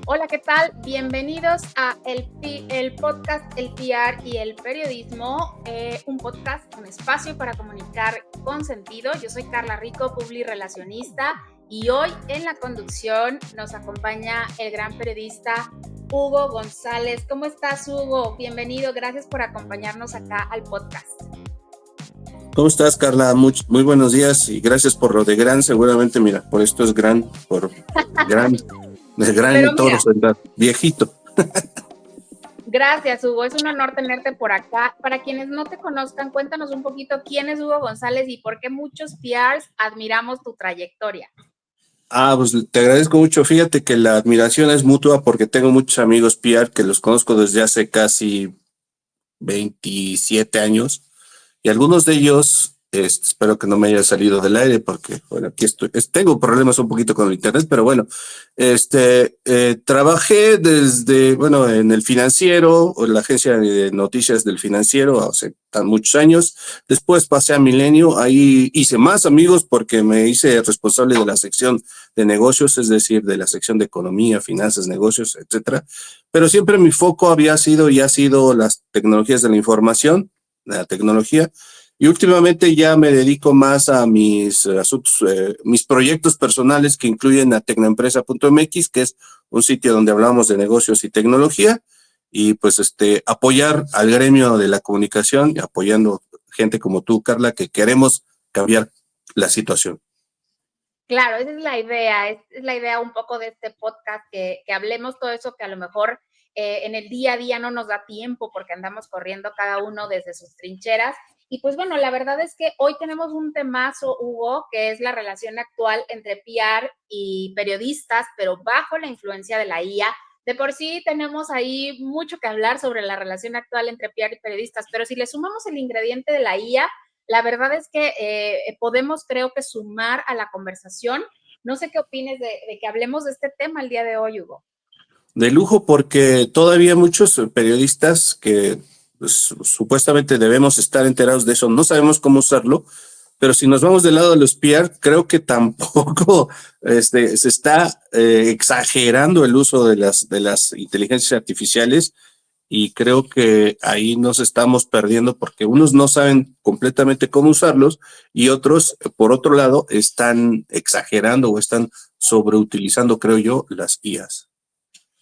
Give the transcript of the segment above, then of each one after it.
Hola, ¿qué tal? Bienvenidos a el podcast El PR y el Periodismo, un podcast, un espacio para comunicar con sentido. Yo soy Carla Rico, publirelacionista, y hoy en la conducción nos acompaña el gran periodista Hugo González. ¿Cómo estás, Hugo? Bienvenido, gracias por acompañarnos acá al podcast. ¿Cómo estás, Carla? Muy buenos días y gracias por lo de gran. Seguramente, mira, por esto es gran, por gran, de gran Pero toro, mira, ¿verdad? Viejito. gracias, Hugo. Es un honor tenerte por acá. Para quienes no te conozcan, cuéntanos un poquito quién es Hugo González y por qué muchos PRs admiramos tu trayectoria. Pues te agradezco mucho. Fíjate que la admiración es mutua porque tengo muchos amigos PR que los conozco desde hace casi 27 años. Y algunos de ellos, espero que no me haya salido del aire porque, bueno, aquí estoy. Tengo problemas un poquito con el internet, pero bueno, trabajé desde, bueno, en el financiero, o en la agencia de noticias del financiero hace tan muchos años. Después pasé a Milenio, ahí hice más amigos porque me hice responsable de la sección de negocios, es decir, de la sección de economía, finanzas, negocios, etcétera. Pero siempre mi foco había sido y ha sido las tecnologías de la información, la tecnología, y últimamente ya me dedico más a mis asuntos, mis proyectos personales que incluyen a tecnoempresa.mx, que es un sitio donde hablamos de negocios y tecnología, y pues apoyar al gremio de la comunicación y apoyando gente como tú, Carla, que queremos cambiar la situación. Claro, esa es la idea un poco de este podcast, que hablemos todo eso que a lo mejor en el día a día no nos da tiempo porque andamos corriendo cada uno desde sus trincheras. Y pues bueno, la verdad es que hoy tenemos un temazo, Hugo, que es la relación actual entre PR y periodistas, pero bajo la influencia de la IA. De por sí tenemos ahí mucho que hablar sobre la relación actual entre PR y periodistas, pero si le sumamos el ingrediente de la IA, la verdad es que podemos, creo que, sumar a la conversación. No sé qué opines de que hablemos de este tema el día de hoy, Hugo. De lujo porque todavía muchos periodistas que pues, supuestamente debemos estar enterados de eso, no sabemos cómo usarlo, pero si nos vamos del lado de los PR, creo que tampoco se está exagerando el uso de las inteligencias artificiales, y creo que ahí nos estamos perdiendo porque unos no saben completamente cómo usarlos y otros, por otro lado, están exagerando o están sobreutilizando, creo yo, las IAs.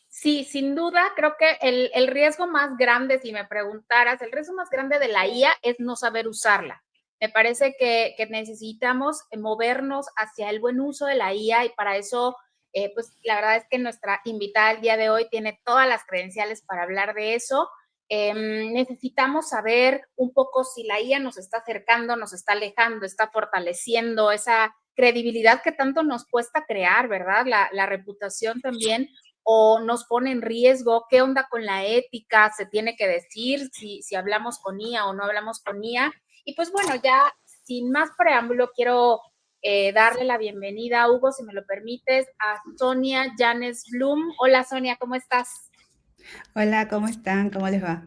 Sí, sin duda, creo que el riesgo más grande, si me preguntaras, el riesgo más grande de la IA es no saber usarla. Me parece que necesitamos movernos hacia el buen uso de la IA, y para eso, pues la verdad es que nuestra invitada el día de hoy tiene todas las credenciales para hablar de eso. Necesitamos saber un poco si la IA nos está acercando, nos está alejando, está fortaleciendo esa credibilidad que tanto nos cuesta crear, ¿verdad? La reputación también, o nos pone en riesgo. ¿Qué onda con la ética? ¿Se tiene que decir si hablamos con IA o no hablamos con IA? Y pues bueno, ya sin más preámbulo, quiero darle la bienvenida, Hugo, si me lo permites, a Sonia Janes Blum. Hola, Sonia, ¿cómo estás? Hola, ¿cómo están? ¿Cómo les va?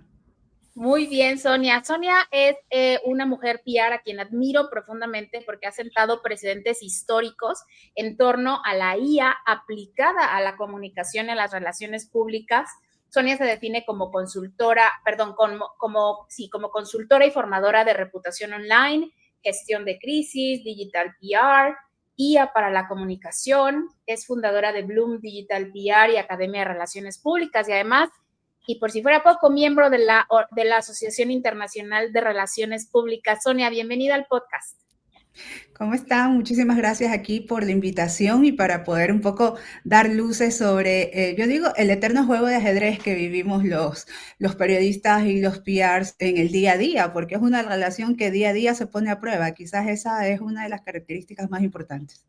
Muy bien, Sonia. Sonia es una mujer PR a quien admiro profundamente porque ha sentado precedentes históricos en torno a la IA aplicada a la comunicación y a las relaciones públicas. Sonia se define como consultora, perdón, como consultora y formadora de reputación online, gestión de crisis, digital PR, IA para la comunicación. Es fundadora de Bloom Digital PR y Academia de Relaciones Públicas, y además, y por si fuera poco, miembro de la Asociación Internacional de Relaciones Públicas. Sonia, bienvenida al podcast. ¿Cómo están? Muchísimas gracias aquí por la invitación y para poder un poco dar luces sobre, yo digo, el eterno juego de ajedrez que vivimos los periodistas y los PRs en el día a día, porque es una relación que día a día se pone a prueba. Quizás esa es una de las características más importantes.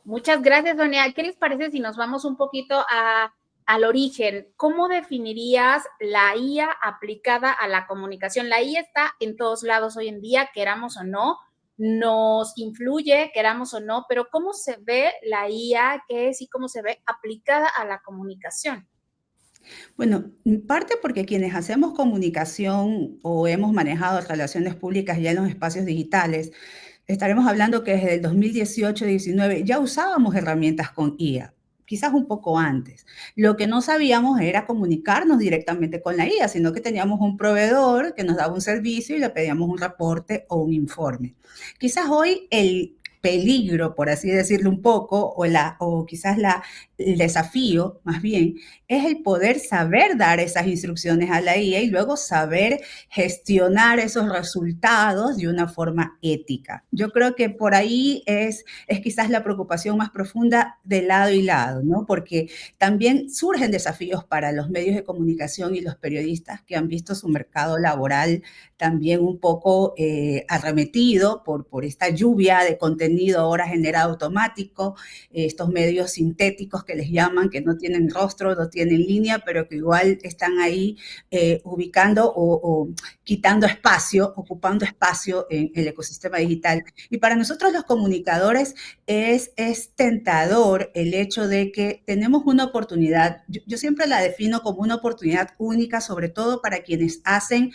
Muchas gracias, Sonia. ¿Qué les parece si nos vamos un poquito al origen? ¿Cómo definirías la IA aplicada a la comunicación? La IA está en todos lados hoy en día, queramos o no, nos influye, queramos o no, pero ¿cómo se ve la IA? ¿Qué es y cómo se ve aplicada a la comunicación? Bueno, en parte porque quienes hacemos comunicación o hemos manejado relaciones públicas ya en los espacios digitales, estaremos hablando que desde el 2018-19 ya usábamos herramientas con IA, quizás un poco antes. Lo que no sabíamos era comunicarnos directamente con la IA, sino que teníamos un proveedor que nos daba un servicio y le pedíamos un reporte o un informe. Quizás hoy el peligro, por así decirlo un poco, o quizás el desafío, más bien, es el poder saber dar esas instrucciones a la IA y luego saber gestionar esos resultados de una forma ética. Yo creo que por ahí es quizás la preocupación más profunda de lado y lado, ¿no? Porque también surgen desafíos para los medios de comunicación y los periodistas que han visto su mercado laboral también un poco arremetido por esta lluvia de contenido ahora generado automático, estos medios sintéticos que les llaman, que no tienen rostro, no tienen línea, pero que igual están ahí ubicando o quitando espacio, ocupando espacio en el ecosistema digital. Y para nosotros los comunicadores es tentador el hecho de que tenemos una oportunidad, yo siempre la defino como una oportunidad única, sobre todo para quienes hacen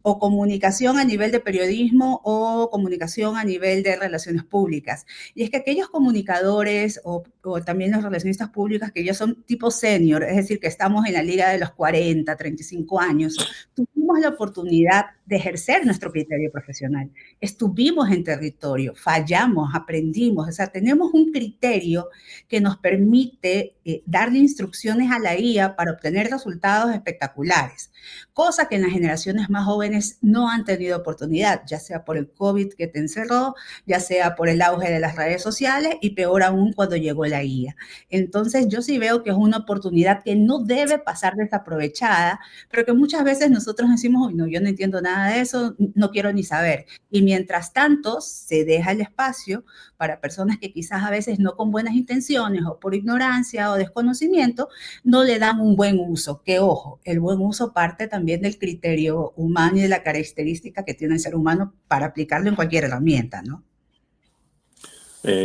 o comunicación a nivel de periodismo o comunicación a nivel de relaciones públicas. Y es que aquellos comunicadores o también los relacionistas públicas que ya son tipo senior, es decir, que estamos en la liga de los 40, 35 años, tuvimos la oportunidad de ejercer nuestro criterio profesional. Estuvimos en territorio, fallamos, aprendimos, o sea, tenemos un criterio que nos permite darle instrucciones a la IA para obtener resultados espectaculares, cosa que en las generaciones más jóvenes no han tenido oportunidad, ya sea por el COVID que te encerró, ya sea por el auge de las redes sociales y peor aún cuando llegó la IA. Entonces yo sí veo que es una oportunidad que no debe pasar desaprovechada, pero que muchas veces nosotros decimos, no, yo no entiendo nada de eso, no quiero ni saber. Y mientras tanto se deja el espacio para personas que quizás a veces no con buenas intenciones o por ignorancia o desconocimiento no le dan un buen uso. Que ojo, el buen uso parte también del criterio humano y de la característica que tiene el ser humano para aplicarlo en cualquier herramienta, ¿no?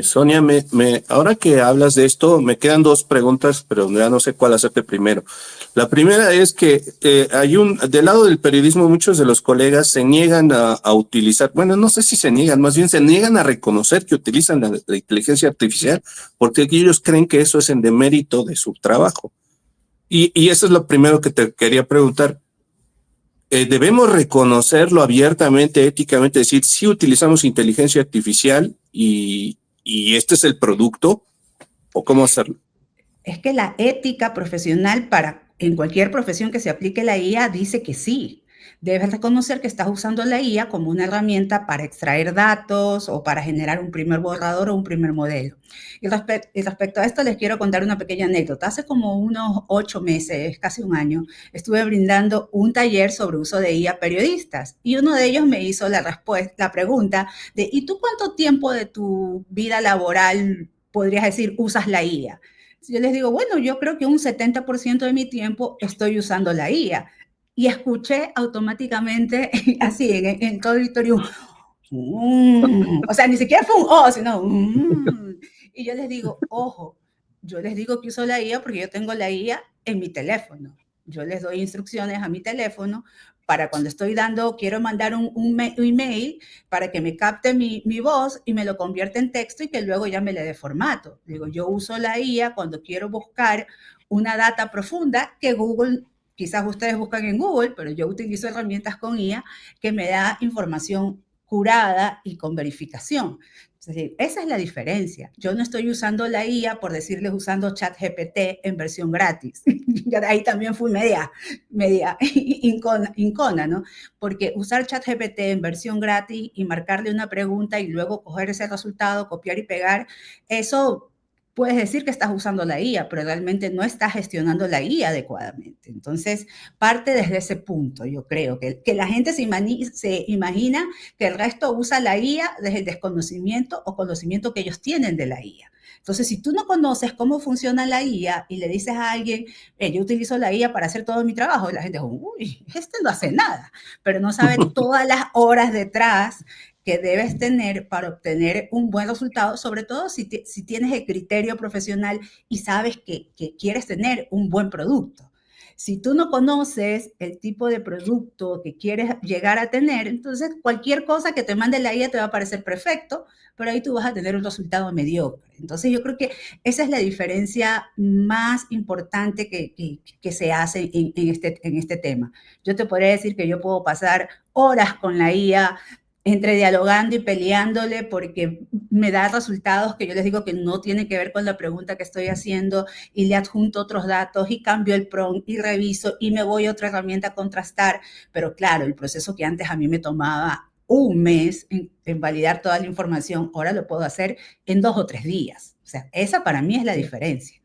Sonia, ahora que hablas de esto, me quedan dos preguntas, pero ya no sé cuál hacerte primero. La primera es que del lado del periodismo, muchos de los colegas se niegan a utilizar, bueno, no sé si se niegan, más bien se niegan a reconocer que utilizan la inteligencia artificial, porque ellos creen que eso es en demérito de su trabajo. Y eso es lo primero que te quería preguntar. Debemos reconocerlo abiertamente, éticamente, decir, sí utilizamos inteligencia artificial y este es el producto, o cómo hacerlo. Es que la ética profesional en cualquier profesión que se aplique la IA dice que sí. Debes reconocer que estás usando la IA como una herramienta para extraer datos o para generar un primer borrador o un primer modelo. Y respecto a esto les quiero contar una pequeña anécdota. Hace como unos 8 meses, casi un año, estuve brindando un taller sobre uso de IA a periodistas y uno de ellos me hizo la pregunta de ¿y tú cuánto tiempo de tu vida laboral podrías decir usas la IA? Yo les digo, bueno, yo creo que un 70% de mi tiempo estoy usando la IA. Y escuché automáticamente, así, en todo el auditorio, o sea, ni siquiera fue un sino y yo les digo, ojo, yo les digo que uso la IA porque yo tengo la IA en mi teléfono. Yo les doy instrucciones a mi teléfono para cuando quiero mandar un email para que me capte mi voz y me lo convierta en texto y que luego ya me le dé formato. Digo, yo uso la IA cuando quiero buscar una data profunda que Google, quizás ustedes buscan en Google, pero yo utilizo herramientas con IA que me da información curada y con verificación. Es decir, esa es la diferencia. Yo no estoy usando la IA, por decirles, usando ChatGPT en versión gratis. Ahí también fui media incona, ¿no? Porque usar ChatGPT en versión gratis y marcarle una pregunta y luego coger ese resultado, copiar y pegar, eso puedes decir que estás usando la IA, pero realmente no estás gestionando la IA adecuadamente. Entonces, parte desde ese punto, yo creo, que la gente se imagina que el resto usa la IA desde el desconocimiento o conocimiento que ellos tienen de la IA. Entonces, si tú no conoces cómo funciona la IA y le dices a alguien, yo utilizo la IA para hacer todo mi trabajo, y la gente dice, uy, este no hace nada, pero no sabe todas las horas detrás que debes tener para obtener un buen resultado, sobre todo si tienes el criterio profesional y sabes que quieres tener un buen producto. Si tú no conoces el tipo de producto que quieres llegar a tener, entonces cualquier cosa que te mande la IA te va a parecer perfecto, pero ahí tú vas a tener un resultado mediocre. Entonces yo creo que esa es la diferencia más importante que se hace en este tema. Yo te podría decir que yo puedo pasar horas con la IA entre dialogando y peleándole porque me da resultados que yo les digo que no tienen que ver con la pregunta que estoy haciendo y le adjunto otros datos y cambio el prompt y reviso y me voy a otra herramienta a contrastar. Pero claro, el proceso que antes a mí me tomaba un mes en validar toda la información, ahora lo puedo hacer en 2 o 3 días. O sea, esa para mí es la diferencia.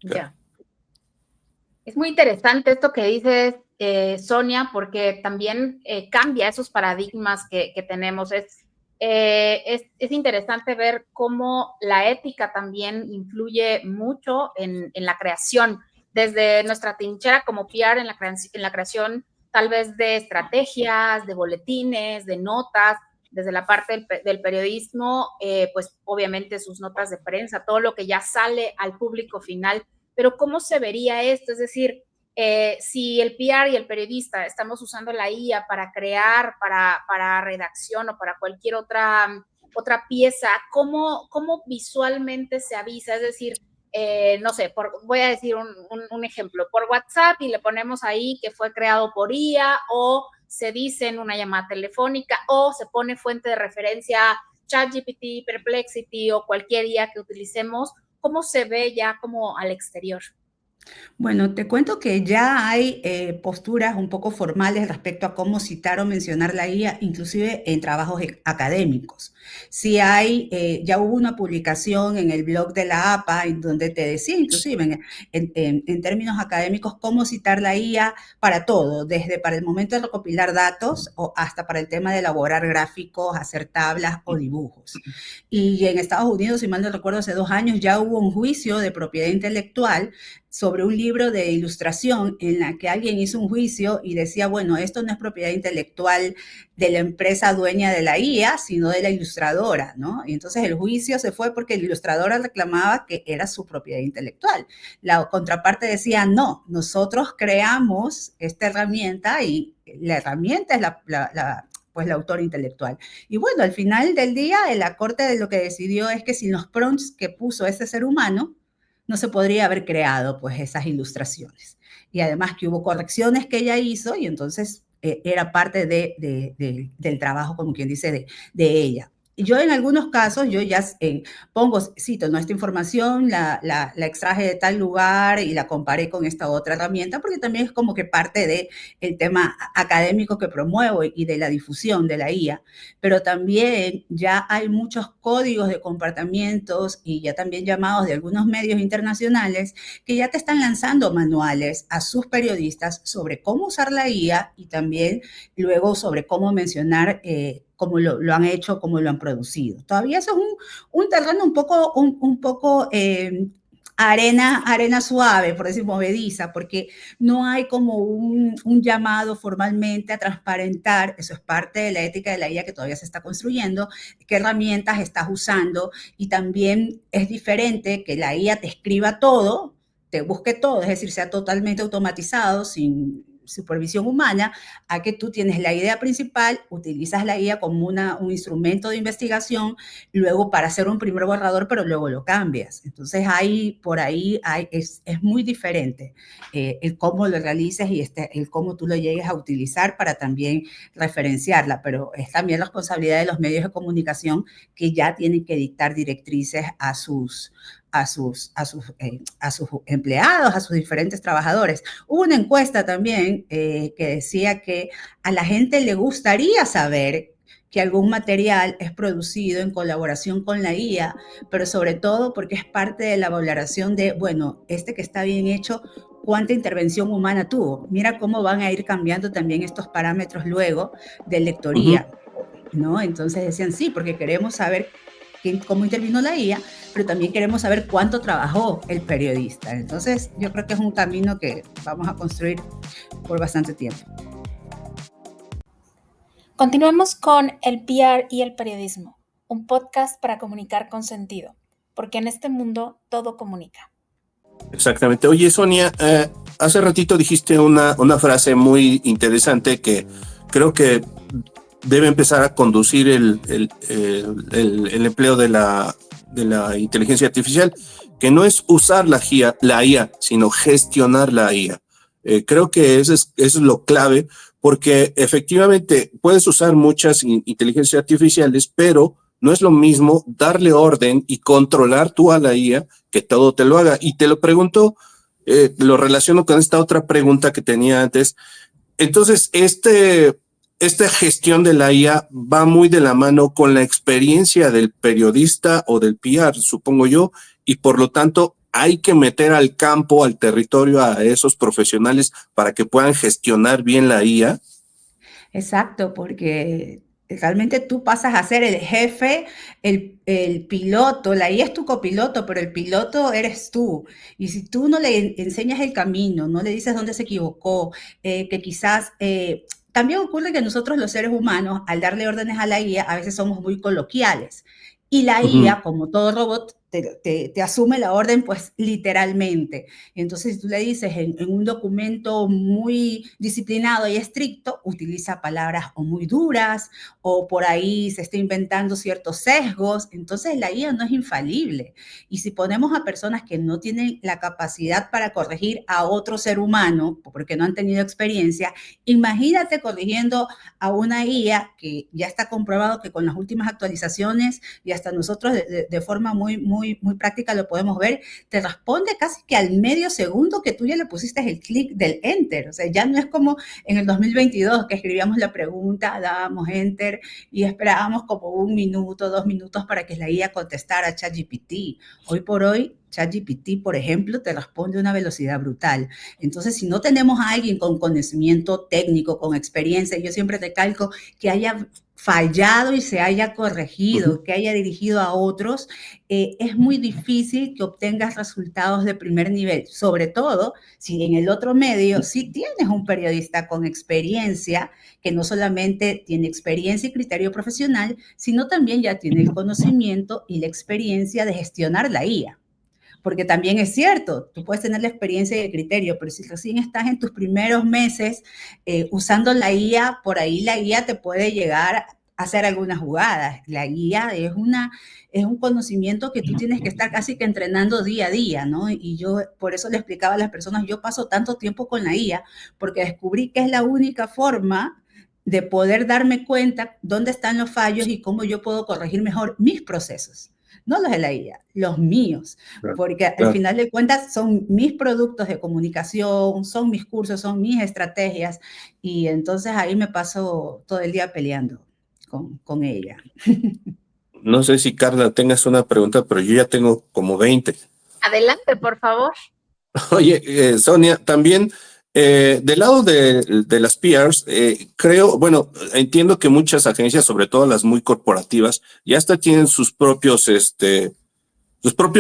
Ya. Es muy interesante esto que dices, Sonia, porque también cambia esos paradigmas que tenemos. Es interesante ver cómo la ética también influye mucho en la creación, desde nuestra trinchera como PR en la creación tal vez de estrategias, de boletines, de notas, desde la parte del periodismo, pues obviamente sus notas de prensa, todo lo que ya sale al público final, pero ¿cómo se vería esto? Es decir, si el PR y el periodista estamos usando la IA para crear, para redacción o para cualquier otra pieza, ¿cómo visualmente se avisa? Es decir, no sé, voy a decir un ejemplo, por WhatsApp y le ponemos ahí que fue creado por IA, o se dice en una llamada telefónica, o se pone fuente de referencia ChatGPT, Perplexity o cualquier IA que utilicemos. ¿Cómo se ve ya como al exterior? Bueno, te cuento que ya hay posturas un poco formales respecto a cómo citar o mencionar la IA, inclusive en trabajos académicos. Sí hay, ya hubo una publicación en el blog de la APA en donde te decía, inclusive en términos académicos, cómo citar la IA para todo, desde para el momento de recopilar datos o hasta para el tema de elaborar gráficos, hacer tablas o dibujos. Y en Estados Unidos, si mal no recuerdo, hace 2 años ya hubo un juicio de propiedad intelectual sobre un libro de ilustración en la que alguien hizo un juicio y decía, bueno, esto no es propiedad intelectual de la empresa dueña de la IA, sino de la ilustradora, ¿no? Y entonces el juicio se fue porque la ilustradora reclamaba que era su propiedad intelectual. La contraparte decía, no, nosotros creamos esta herramienta y la herramienta es pues la autora intelectual. Y bueno, al final del día, la corte de lo que decidió es que sin los prompts que puso ese ser humano, no se podría haber creado pues esas ilustraciones. Y además que hubo correcciones que ella hizo y entonces era parte del trabajo, como quien dice, de ella. Yo en algunos casos, yo ya cito, ¿no? Esta información la extraje de tal lugar y la comparé con esta otra herramienta, porque también es como que parte del tema académico que promuevo y de la difusión de la IA. Pero también ya hay muchos códigos de comportamientos y ya también llamados de algunos medios internacionales que ya te están lanzando manuales a sus periodistas sobre cómo usar la IA y también luego sobre cómo mencionar cómo lo han hecho, cómo lo han producido. Todavía eso es un terreno un poco arena suave, por decir movediza, porque no hay como un llamado formalmente a transparentar, eso es parte de la ética de la IA que todavía se está construyendo, qué herramientas estás usando, y también es diferente que la IA te escriba todo, te busque todo, es decir, sea totalmente automatizado, sin supervisión humana, a que tú tienes la idea principal, utilizas la IA como un instrumento de investigación, luego para hacer un primer borrador, pero luego lo cambias. Entonces por ahí es muy diferente el cómo lo realices y el cómo tú lo llegues a utilizar para también referenciarla, pero es también la responsabilidad de los medios de comunicación que ya tienen que dictar directrices a sus empleados, a sus diferentes trabajadores. Hubo una encuesta también que decía que a la gente le gustaría saber que algún material es producido en colaboración con la IA, pero sobre todo porque es parte de la valoración de, bueno, este que está bien hecho, ¿cuánta intervención humana tuvo? Mira cómo van a ir cambiando también estos parámetros luego de lectoría, ¿no? Entonces decían, sí, porque queremos saber cómo intervino la IA, pero también queremos saber cuánto trabajó el periodista. Entonces, yo creo que es un camino que vamos a construir por bastante tiempo. Continuamos con el PR y el periodismo, un podcast para comunicar con sentido, porque en este mundo todo comunica. Exactamente. Oye, Sonia, hace ratito dijiste una frase muy interesante que creo que debe empezar a conducir el empleo de la inteligencia artificial, que no es usar la IA, sino gestionar la IA. Creo que eso es lo clave, porque efectivamente puedes usar muchas inteligencias artificiales, pero no es lo mismo darle orden y controlar tú a la IA que todo te lo haga. Y te lo pregunto, lo relaciono con esta otra pregunta que tenía antes. Entonces, esta gestión de la IA va muy de la mano con la experiencia del periodista o del PR, supongo yo, y por lo tanto hay que meter al campo, al territorio, a esos profesionales para que puedan gestionar bien la IA. Exacto, porque realmente tú pasas a ser el jefe, el piloto, la IA es tu copiloto, pero el piloto eres tú. Y si tú no le enseñas el camino, no le dices dónde se equivocó, que quizás... también ocurre que nosotros los seres humanos, al darle órdenes a la IA, a veces somos muy coloquiales. Y la Ujú. IA, como todo robot, te asume la orden, pues literalmente. Entonces, si tú le dices en un documento muy disciplinado y estricto, utiliza palabras o muy duras o por ahí se está inventando ciertos sesgos. Entonces, la IA no es infalible. Y si ponemos a personas que no tienen la capacidad para corregir a otro ser humano porque no han tenido experiencia, imagínate corrigiendo a una IA que ya está comprobado que con las últimas actualizaciones y hasta nosotros de forma muy práctica lo podemos ver, te responde casi que al medio segundo que tú ya le pusiste el clic del enter. O sea, ya no es como en el 2022 que escribíamos la pregunta, dábamos enter y esperábamos como 1 minuto, 2 minutos para que la IA contestara a ChatGPT. Hoy por hoy, ChatGPT, por ejemplo, te responde a una velocidad brutal. Entonces, si no tenemos a alguien con conocimiento técnico, con experiencia, yo siempre recalco que haya fallado y se haya corregido, que haya dirigido a otros, es muy difícil que obtengas resultados de primer nivel, sobre todo si en el otro medio sí tienes un periodista con experiencia, que no solamente tiene experiencia y criterio profesional, sino también ya tiene el conocimiento y la experiencia de gestionar la IA. Porque también es cierto, tú puedes tener la experiencia y el criterio, pero si recién estás en tus primeros meses usando la IA, por ahí la IA te puede llegar a hacer algunas jugadas. La IA es un conocimiento que tú tienes que estar casi que entrenando día a día, ¿no? Y yo por eso le explicaba a las personas, yo paso tanto tiempo con la IA, porque descubrí que es la única forma de poder darme cuenta dónde están los fallos y cómo yo puedo corregir mejor mis procesos. No los de la IA, los míos, Claro, porque al claro. final de cuentas son mis productos de comunicación, son mis cursos, son mis estrategias, y entonces ahí me paso todo el día peleando con ella. No sé si Carla tengas una pregunta, pero yo ya tengo como 20. Adelante, por favor. Oye, Sonia, también del lado de las PRs, creo, bueno, entiendo que muchas agencias, sobre todo las muy corporativas, ya hasta tienen sus propios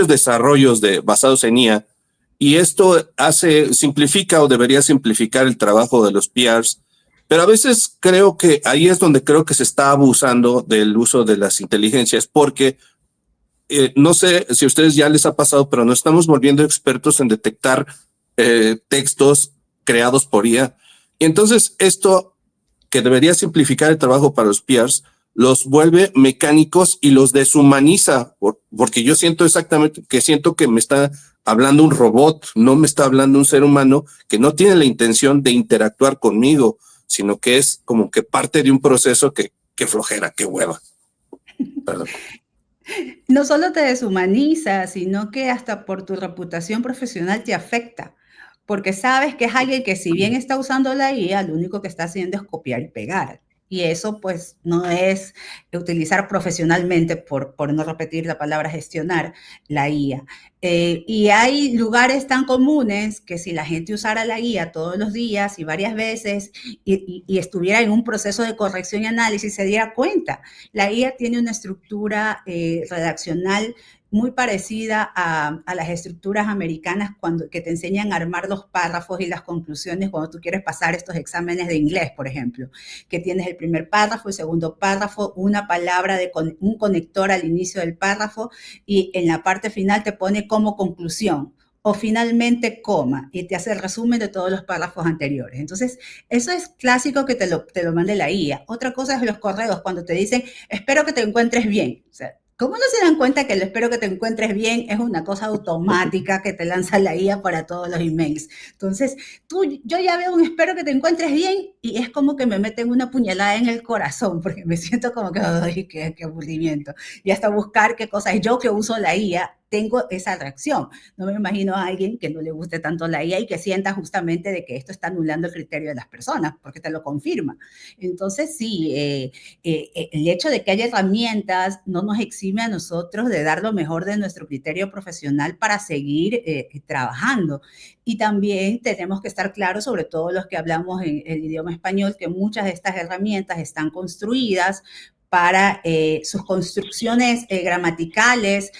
desarrollos basados en IA, y esto simplifica o debería simplificar el trabajo de los PRs, pero a veces creo que ahí es donde creo que se está abusando del uso de las inteligencias, porque no sé si a ustedes ya les ha pasado, pero nos estamos volviendo expertos en detectar textos creados por IA. Y entonces esto, que debería simplificar el trabajo para los PRs, los vuelve mecánicos y los deshumaniza, porque yo siento que me está hablando un robot, no me está hablando un ser humano que no tiene la intención de interactuar conmigo, sino que es como que parte de un proceso que flojera, que hueva. Perdón. No solo te deshumaniza, sino que hasta por tu reputación profesional te afecta, porque sabes que es alguien que si bien está usando la IA, lo único que está haciendo es copiar y pegar. Y eso pues no es utilizar profesionalmente, por no repetir la palabra gestionar, la IA. Y hay lugares tan comunes que si la gente usara la IA todos los días y varias veces y estuviera en un proceso de corrección y análisis, se diera cuenta. La IA tiene una estructura redaccional muy parecida a las estructuras americanas que te enseñan a armar los párrafos y las conclusiones cuando tú quieres pasar estos exámenes de inglés, por ejemplo, que tienes el primer párrafo, el segundo párrafo, una palabra un conector al inicio del párrafo y en la parte final te pone como conclusión o finalmente coma, y te hace el resumen de todos los párrafos anteriores. Entonces, eso es clásico que te lo mande la IA. Otra cosa es los correos, cuando te dicen, espero que te encuentres bien. O sea, ¿cómo no se dan cuenta que el espero que te encuentres bien es una cosa automática que te lanza la IA para todos los emails? Entonces, yo ya veo un espero que te encuentres bien y es como que me meten una puñalada en el corazón porque me siento como que, ay, qué aburrimiento. Y hasta buscar qué cosas, yo que uso la IA, tengo esa reacción. No me imagino a alguien que no le guste tanto la IA y que sienta justamente de que esto está anulando el criterio de las personas, porque te lo confirma. Entonces, sí, el hecho de que haya herramientas no nos exime a nosotros de dar lo mejor de nuestro criterio profesional para seguir trabajando. Y también tenemos que estar claros, sobre todo los que hablamos en el idioma español, que muchas de estas herramientas están construidas para sus construcciones gramaticales,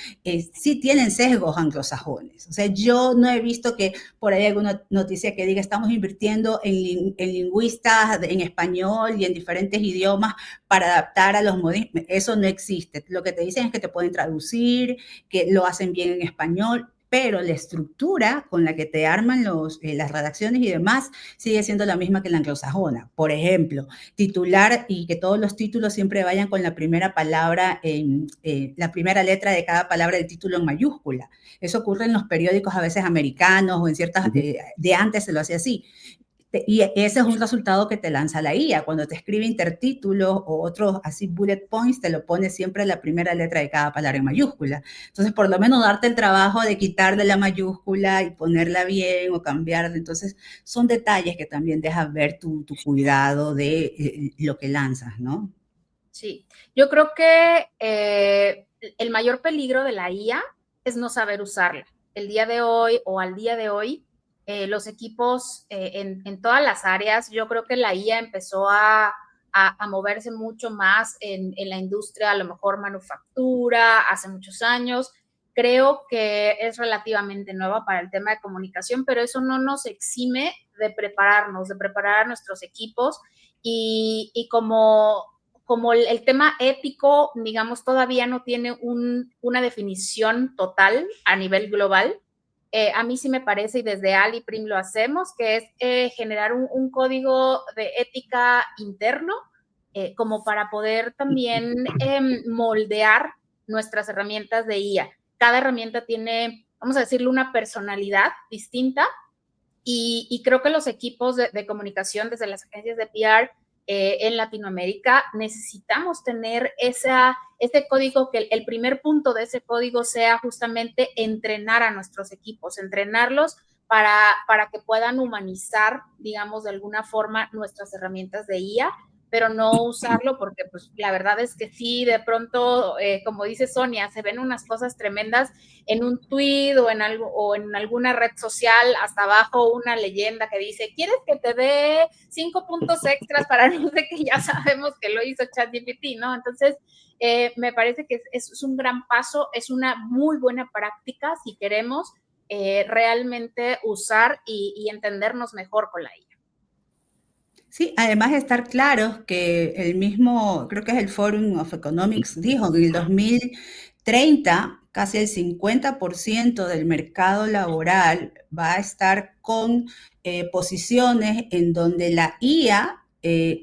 sí tienen sesgos anglosajones. O sea, yo no he visto que por ahí alguna noticia que diga estamos invirtiendo en lingüistas en español y en diferentes idiomas para adaptar a los modismos. Eso no existe. Lo que te dicen es que te pueden traducir, que lo hacen bien en español, pero la estructura con la que te arman las redacciones y demás sigue siendo la misma que la anglosajona. Por ejemplo, titular y que todos los títulos siempre vayan con la primera palabra, la primera letra de cada palabra del título en mayúscula. Eso ocurre en los periódicos a veces americanos o en ciertas, de antes se lo hacía así. Y ese es un resultado que te lanza la IA. Cuando te escribe intertítulos o otros así bullet points, te lo pone siempre la primera letra de cada palabra en mayúscula. Entonces, por lo menos darte el trabajo de quitarle la mayúscula y ponerla bien o cambiarla. Entonces, son detalles que también dejan ver tu cuidado de lo que lanzas, ¿no? Sí, yo creo que el mayor peligro de la IA es no saber usarla. El día de hoy o al día de hoy, los equipos en todas las áreas, yo creo que la IA empezó a moverse mucho más en la industria, a lo mejor manufactura, hace muchos años. Creo que es relativamente nueva para el tema de comunicación, pero eso no nos exime de prepararnos, de preparar a nuestros equipos y como el tema ético, digamos, todavía no tiene una definición total a nivel global, a mí sí me parece, y desde Ali Prim lo hacemos, que es generar un código de ética interno, como para poder también moldear nuestras herramientas de IA. Cada herramienta tiene, vamos a decirlo, una personalidad distinta, y creo que los equipos de comunicación desde las agencias de PR en Latinoamérica necesitamos tener ese código, que el primer punto de ese código sea justamente entrenar a nuestros equipos, entrenarlos para que puedan humanizar, digamos, de alguna forma nuestras herramientas de IA, pero no usarlo porque pues la verdad es que sí, de pronto, como dice Sonia, se ven unas cosas tremendas en un tweet o en alguna red social, hasta abajo una leyenda que dice, ¿quieres que te dé 5 puntos extras para no sé qué? Ya sabemos que lo hizo ChatGPT, ¿no? Entonces, me parece que es un gran paso, es una muy buena práctica si queremos realmente usar y entendernos mejor con la IA. Sí, además de estar claros que el mismo, creo que es el Forum of Economics, dijo que en el 2030 casi el 50% del mercado laboral va a estar con posiciones en donde la IA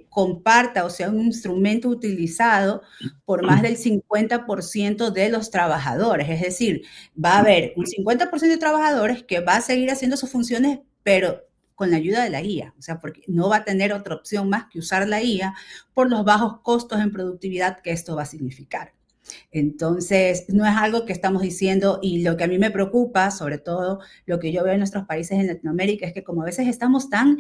comparta o sea un instrumento utilizado por más del 50% de los trabajadores. Es decir, va a haber un 50% de trabajadores que va a seguir haciendo sus funciones, pero con la ayuda de la IA, o sea, porque no va a tener otra opción más que usar la IA por los bajos costos en productividad que esto va a significar. Entonces, no es algo que estamos diciendo, y lo que a mí me preocupa, sobre todo lo que yo veo en nuestros países en Latinoamérica, es que como a veces estamos tan,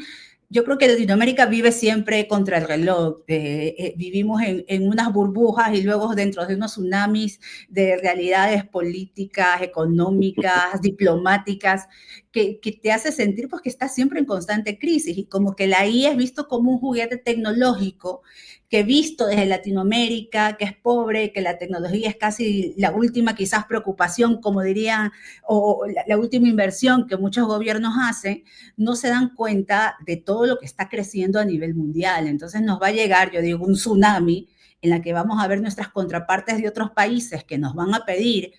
yo creo que Latinoamérica vive siempre contra el reloj, vivimos en unas burbujas y luego dentro de unos tsunamis de realidades políticas, económicas, diplomáticas, que te hace sentir pues que estás siempre en constante crisis, y como que la IA es visto como un juguete tecnológico que visto desde Latinoamérica, que es pobre, que la tecnología es casi la última quizás preocupación, como dirían, o la última inversión que muchos gobiernos hacen, no se dan cuenta de todo lo que está creciendo a nivel mundial. Entonces nos va a llegar, yo digo, un tsunami, en la que vamos a ver nuestras contrapartes de otros países que nos van a pedir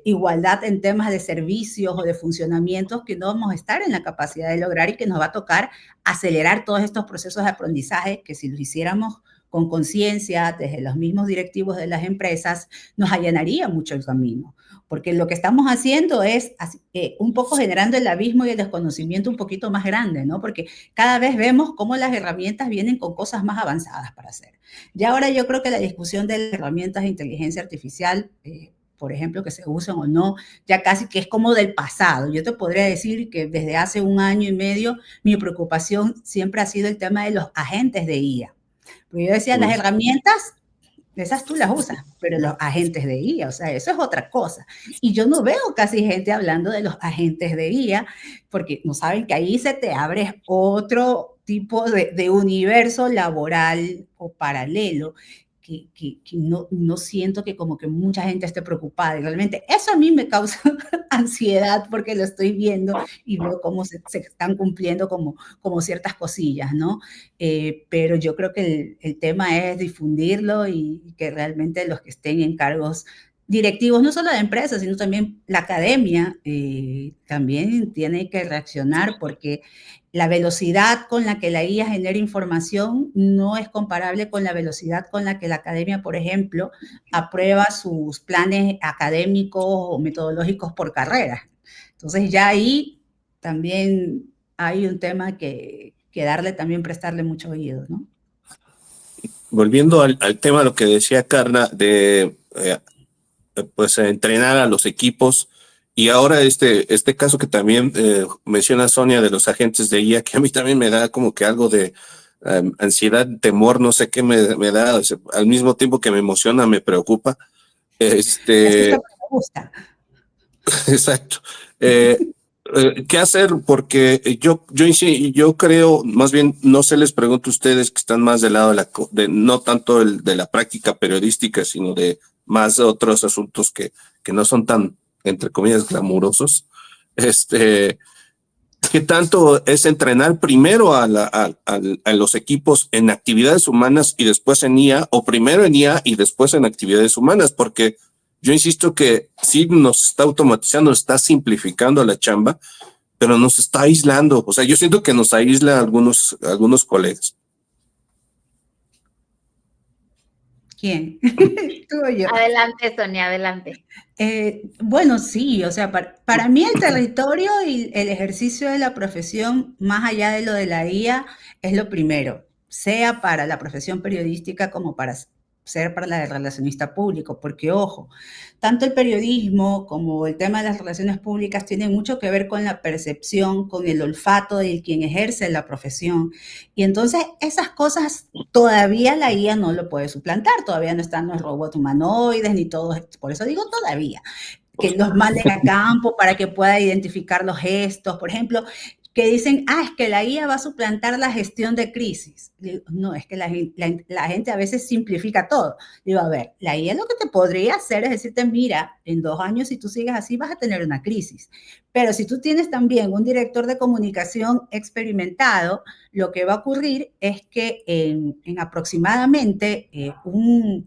igualdad en temas de servicios o de funcionamientos que no vamos a estar en la capacidad de lograr y que nos va a tocar acelerar todos estos procesos de aprendizaje que si lo hiciéramos con conciencia desde los mismos directivos de las empresas, nos allanaría mucho el camino. Porque lo que estamos haciendo es un poco generando el abismo y el desconocimiento un poquito más grande, ¿no? Porque cada vez vemos cómo las herramientas vienen con cosas más avanzadas para hacer. Y ahora yo creo que la discusión de las herramientas de inteligencia artificial, por ejemplo, que se usan o no, ya casi que es como del pasado. Yo te podría decir que desde hace 1 año y medio mi preocupación siempre ha sido el tema de los agentes de IA. Porque yo decía, las herramientas, esas tú las usas, pero los agentes de IA, o sea, eso es otra cosa. Y yo no veo casi gente hablando de los agentes de IA, porque no saben que ahí se te abre otro tipo de universo laboral o paralelo que no siento que como que mucha gente esté preocupada. Y realmente eso a mí me causa ansiedad porque lo estoy viendo y veo cómo se están cumpliendo como ciertas cosillas, ¿no? Pero yo creo que el tema es difundirlo y que realmente los que estén en cargos directivos, no solo de empresas, sino también la academia, también tiene que reaccionar porque la velocidad con la que la IA genera información no es comparable con la velocidad con la que la academia, por ejemplo, aprueba sus planes académicos o metodológicos por carrera. Entonces ya ahí también hay un tema que darle también, prestarle mucho oído, ¿no? Volviendo al tema de lo que decía Carla, de pues entrenar a los equipos, y ahora este caso que también menciona Sonia de los agentes de IA, que a mí también me da como que algo de ansiedad, temor, no sé qué me da, o sea, al mismo tiempo que me emociona, me preocupa. Me gusta. Exacto. ¿Qué hacer? Porque yo creo, más bien, no sé, les pregunto a ustedes que están más del lado de no tanto de la práctica periodística, sino de más otros asuntos que no son tan, entre comillas, glamurosos. ¿Qué tanto es entrenar primero a los equipos en actividades humanas y después en IA, o primero en IA y después en actividades humanas? Porque yo insisto que sí nos está automatizando, está simplificando la chamba, pero nos está aislando. O sea, yo siento que nos aísla a algunos colegas. ¿Quién? ¿Tú o yo? Adelante, Sonia, adelante. Bueno, sí, o sea, para mí el territorio y el ejercicio de la profesión, más allá de lo de la IA, es lo primero, sea para la profesión periodística como para ser para la de relacionista público, porque ojo, tanto el periodismo como el tema de las relaciones públicas tienen mucho que ver con la percepción, con el olfato de quien ejerce la profesión. Y entonces esas cosas todavía la IA no lo puede suplantar, todavía no están los robots humanoides ni todo, por eso digo todavía, que los manden a campo para que pueda identificar los gestos, por ejemplo, que dicen, es que la IA va a suplantar la gestión de crisis. No, es que la gente a veces simplifica todo. Digo, a ver, la IA lo que te podría hacer es decirte, mira, en 2 años si tú sigues así vas a tener una crisis. Pero si tú tienes también un director de comunicación experimentado, lo que va a ocurrir es que en aproximadamente un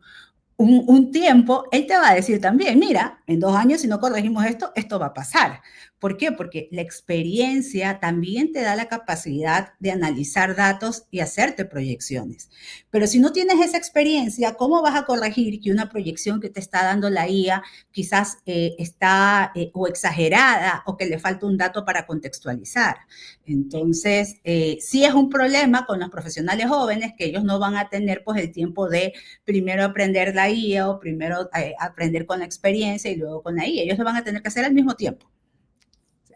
tiempo, él te va a decir también, mira, en 2 años si no corregimos esto, esto va a pasar. ¿Por qué? Porque la experiencia también te da la capacidad de analizar datos y hacerte proyecciones. Pero si no tienes esa experiencia, ¿cómo vas a corregir que una proyección que te está dando la IA quizás está o exagerada o que le falta un dato para contextualizar? Entonces, sí es un problema con los profesionales jóvenes que ellos no van a tener pues el tiempo de primero aprender la IA o primero aprender con la experiencia y luego con la IA. Ellos lo van a tener que hacer al mismo tiempo.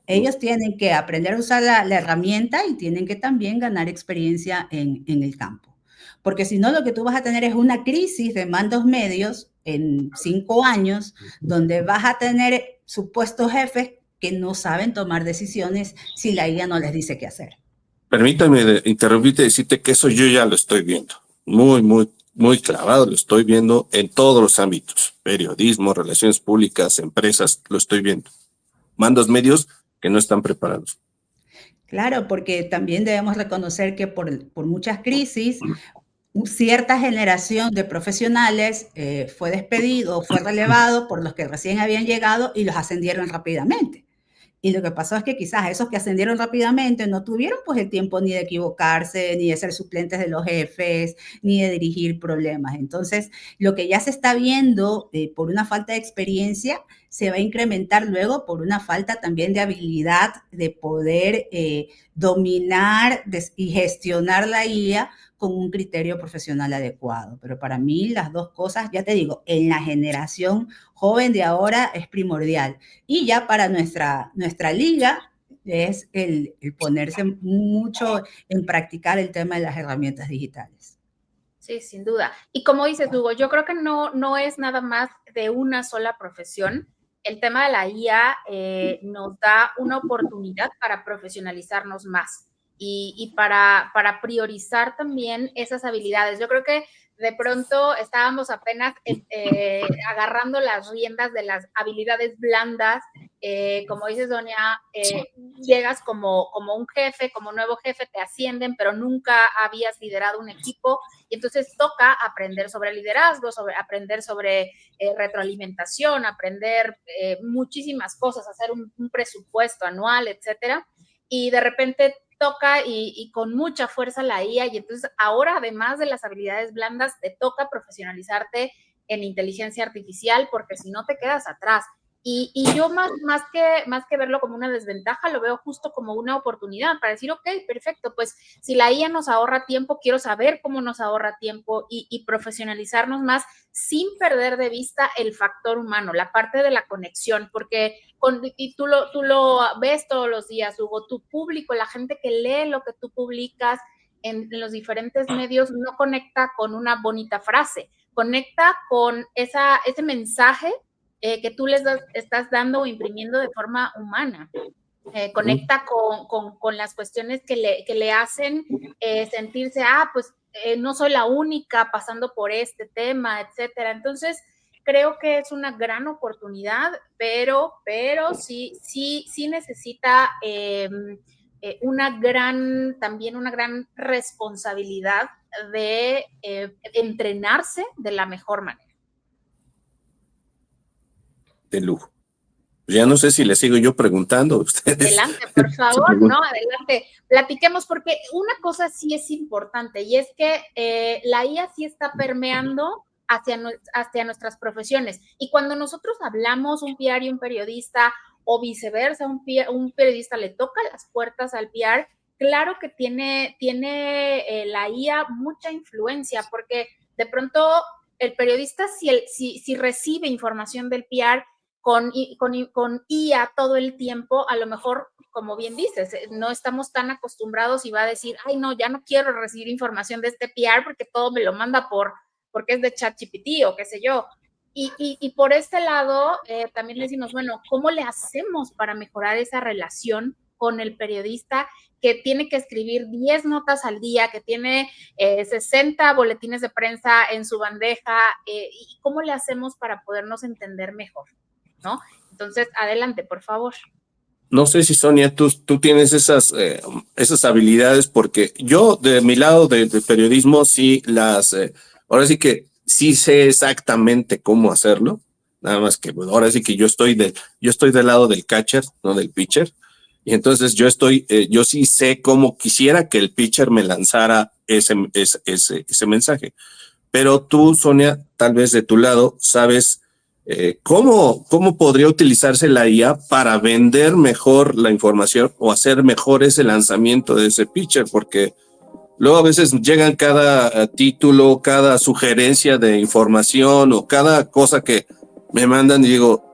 Ellos tienen que aprender a usar la herramienta y tienen que también ganar experiencia en el campo. Porque si no, lo que tú vas a tener es una crisis de mandos medios en 5 años, donde vas a tener supuestos jefes que no saben tomar decisiones si la IA no les dice qué hacer. Permítame interrumpirte y decirte que eso yo ya lo estoy viendo. Muy clavado, lo estoy viendo en todos los ámbitos. Periodismo, relaciones públicas, empresas, lo estoy viendo. Mandos medios que no están preparados. Claro, porque también debemos reconocer que por muchas crisis, cierta generación de profesionales fue despedido o fue relevado por los que recién habían llegado y los ascendieron rápidamente. Y lo que pasó es que quizás esos que ascendieron rápidamente no tuvieron pues el tiempo ni de equivocarse, ni de ser suplentes de los jefes, ni de dirigir problemas. Entonces, lo que ya se está viendo por una falta de experiencia se va a incrementar luego por una falta también de habilidad de poder dominar y gestionar la IA con un criterio profesional adecuado. Pero para mí las dos cosas, ya te digo, en la generación joven de ahora es primordial. Y ya para nuestra liga es el ponerse mucho en practicar el tema de las herramientas digitales. Sí, sin duda. Y como dices, Hugo, yo creo que no es nada más de una sola profesión. El tema de la IA nos da una oportunidad para profesionalizarnos más y para priorizar también esas habilidades. Yo creo que de pronto estábamos apenas agarrando las riendas de las habilidades blandas. Como dice Sonia, llegas como un jefe, como nuevo jefe, te ascienden, pero nunca habías liderado un equipo. Y entonces toca aprender sobre liderazgo, aprender sobre retroalimentación, aprender muchísimas cosas, hacer un presupuesto anual, etcétera. Y de repente toca y con mucha fuerza la IA, y entonces ahora, además de las habilidades blandas, te toca profesionalizarte en inteligencia artificial, porque si no te quedas atrás. Y yo más que verlo como una desventaja, lo veo justo como una oportunidad para decir, ok, perfecto, pues si la IA nos ahorra tiempo, quiero saber cómo nos ahorra tiempo y profesionalizarnos más sin perder de vista el factor humano, la parte de la conexión, porque y tú lo ves todos los días, Hugo, tu público, la gente que lee lo que tú publicas en los diferentes medios, no conecta con una bonita frase, conecta con ese mensaje que tú les estás dando o imprimiendo de forma humana. Conecta con las cuestiones que le hacen sentirse, pues no soy la única pasando por este tema, etcétera. Entonces, creo que es una gran oportunidad, pero sí necesita también una gran responsabilidad de entrenarse de la mejor manera. De lujo. Ya no sé si les sigo yo preguntando a ustedes. Adelante, por favor, no, adelante. Platiquemos, porque una cosa sí es importante, y es que la IA sí está permeando hacia nuestras profesiones. Y cuando nosotros hablamos, un PR y un periodista, o viceversa, un periodista le toca las puertas al PR, claro que tiene la IA mucha influencia, porque de pronto el periodista, si recibe información del PR, con IA todo el tiempo, a lo mejor, como bien dices, no estamos tan acostumbrados y va a decir, ay, no, ya no quiero recibir información de este PR porque todo me lo manda porque es de ChatGPT o qué sé yo. Y por este lado, también decimos, bueno, ¿cómo le hacemos para mejorar esa relación con el periodista que tiene que escribir 10 notas al día, que tiene 60 boletines de prensa en su bandeja? ¿Y cómo le hacemos para podernos entender mejor? ¿No? Entonces, adelante, por favor. No sé si, Sonia, tú tienes esas habilidades, porque yo de mi lado de periodismo sí ahora sí que sí sé exactamente cómo hacerlo, nada más que bueno, ahora sí que yo estoy del lado del catcher, no del pitcher, y entonces yo sí sé cómo quisiera que el pitcher me lanzara ese mensaje. Pero tú, Sonia, tal vez de tu lado sabes ¿cómo podría utilizarse la IA para vender mejor la información o hacer mejor ese lanzamiento de ese pitcher? Porque luego a veces llegan cada título, cada sugerencia de información o cada cosa que me mandan y digo,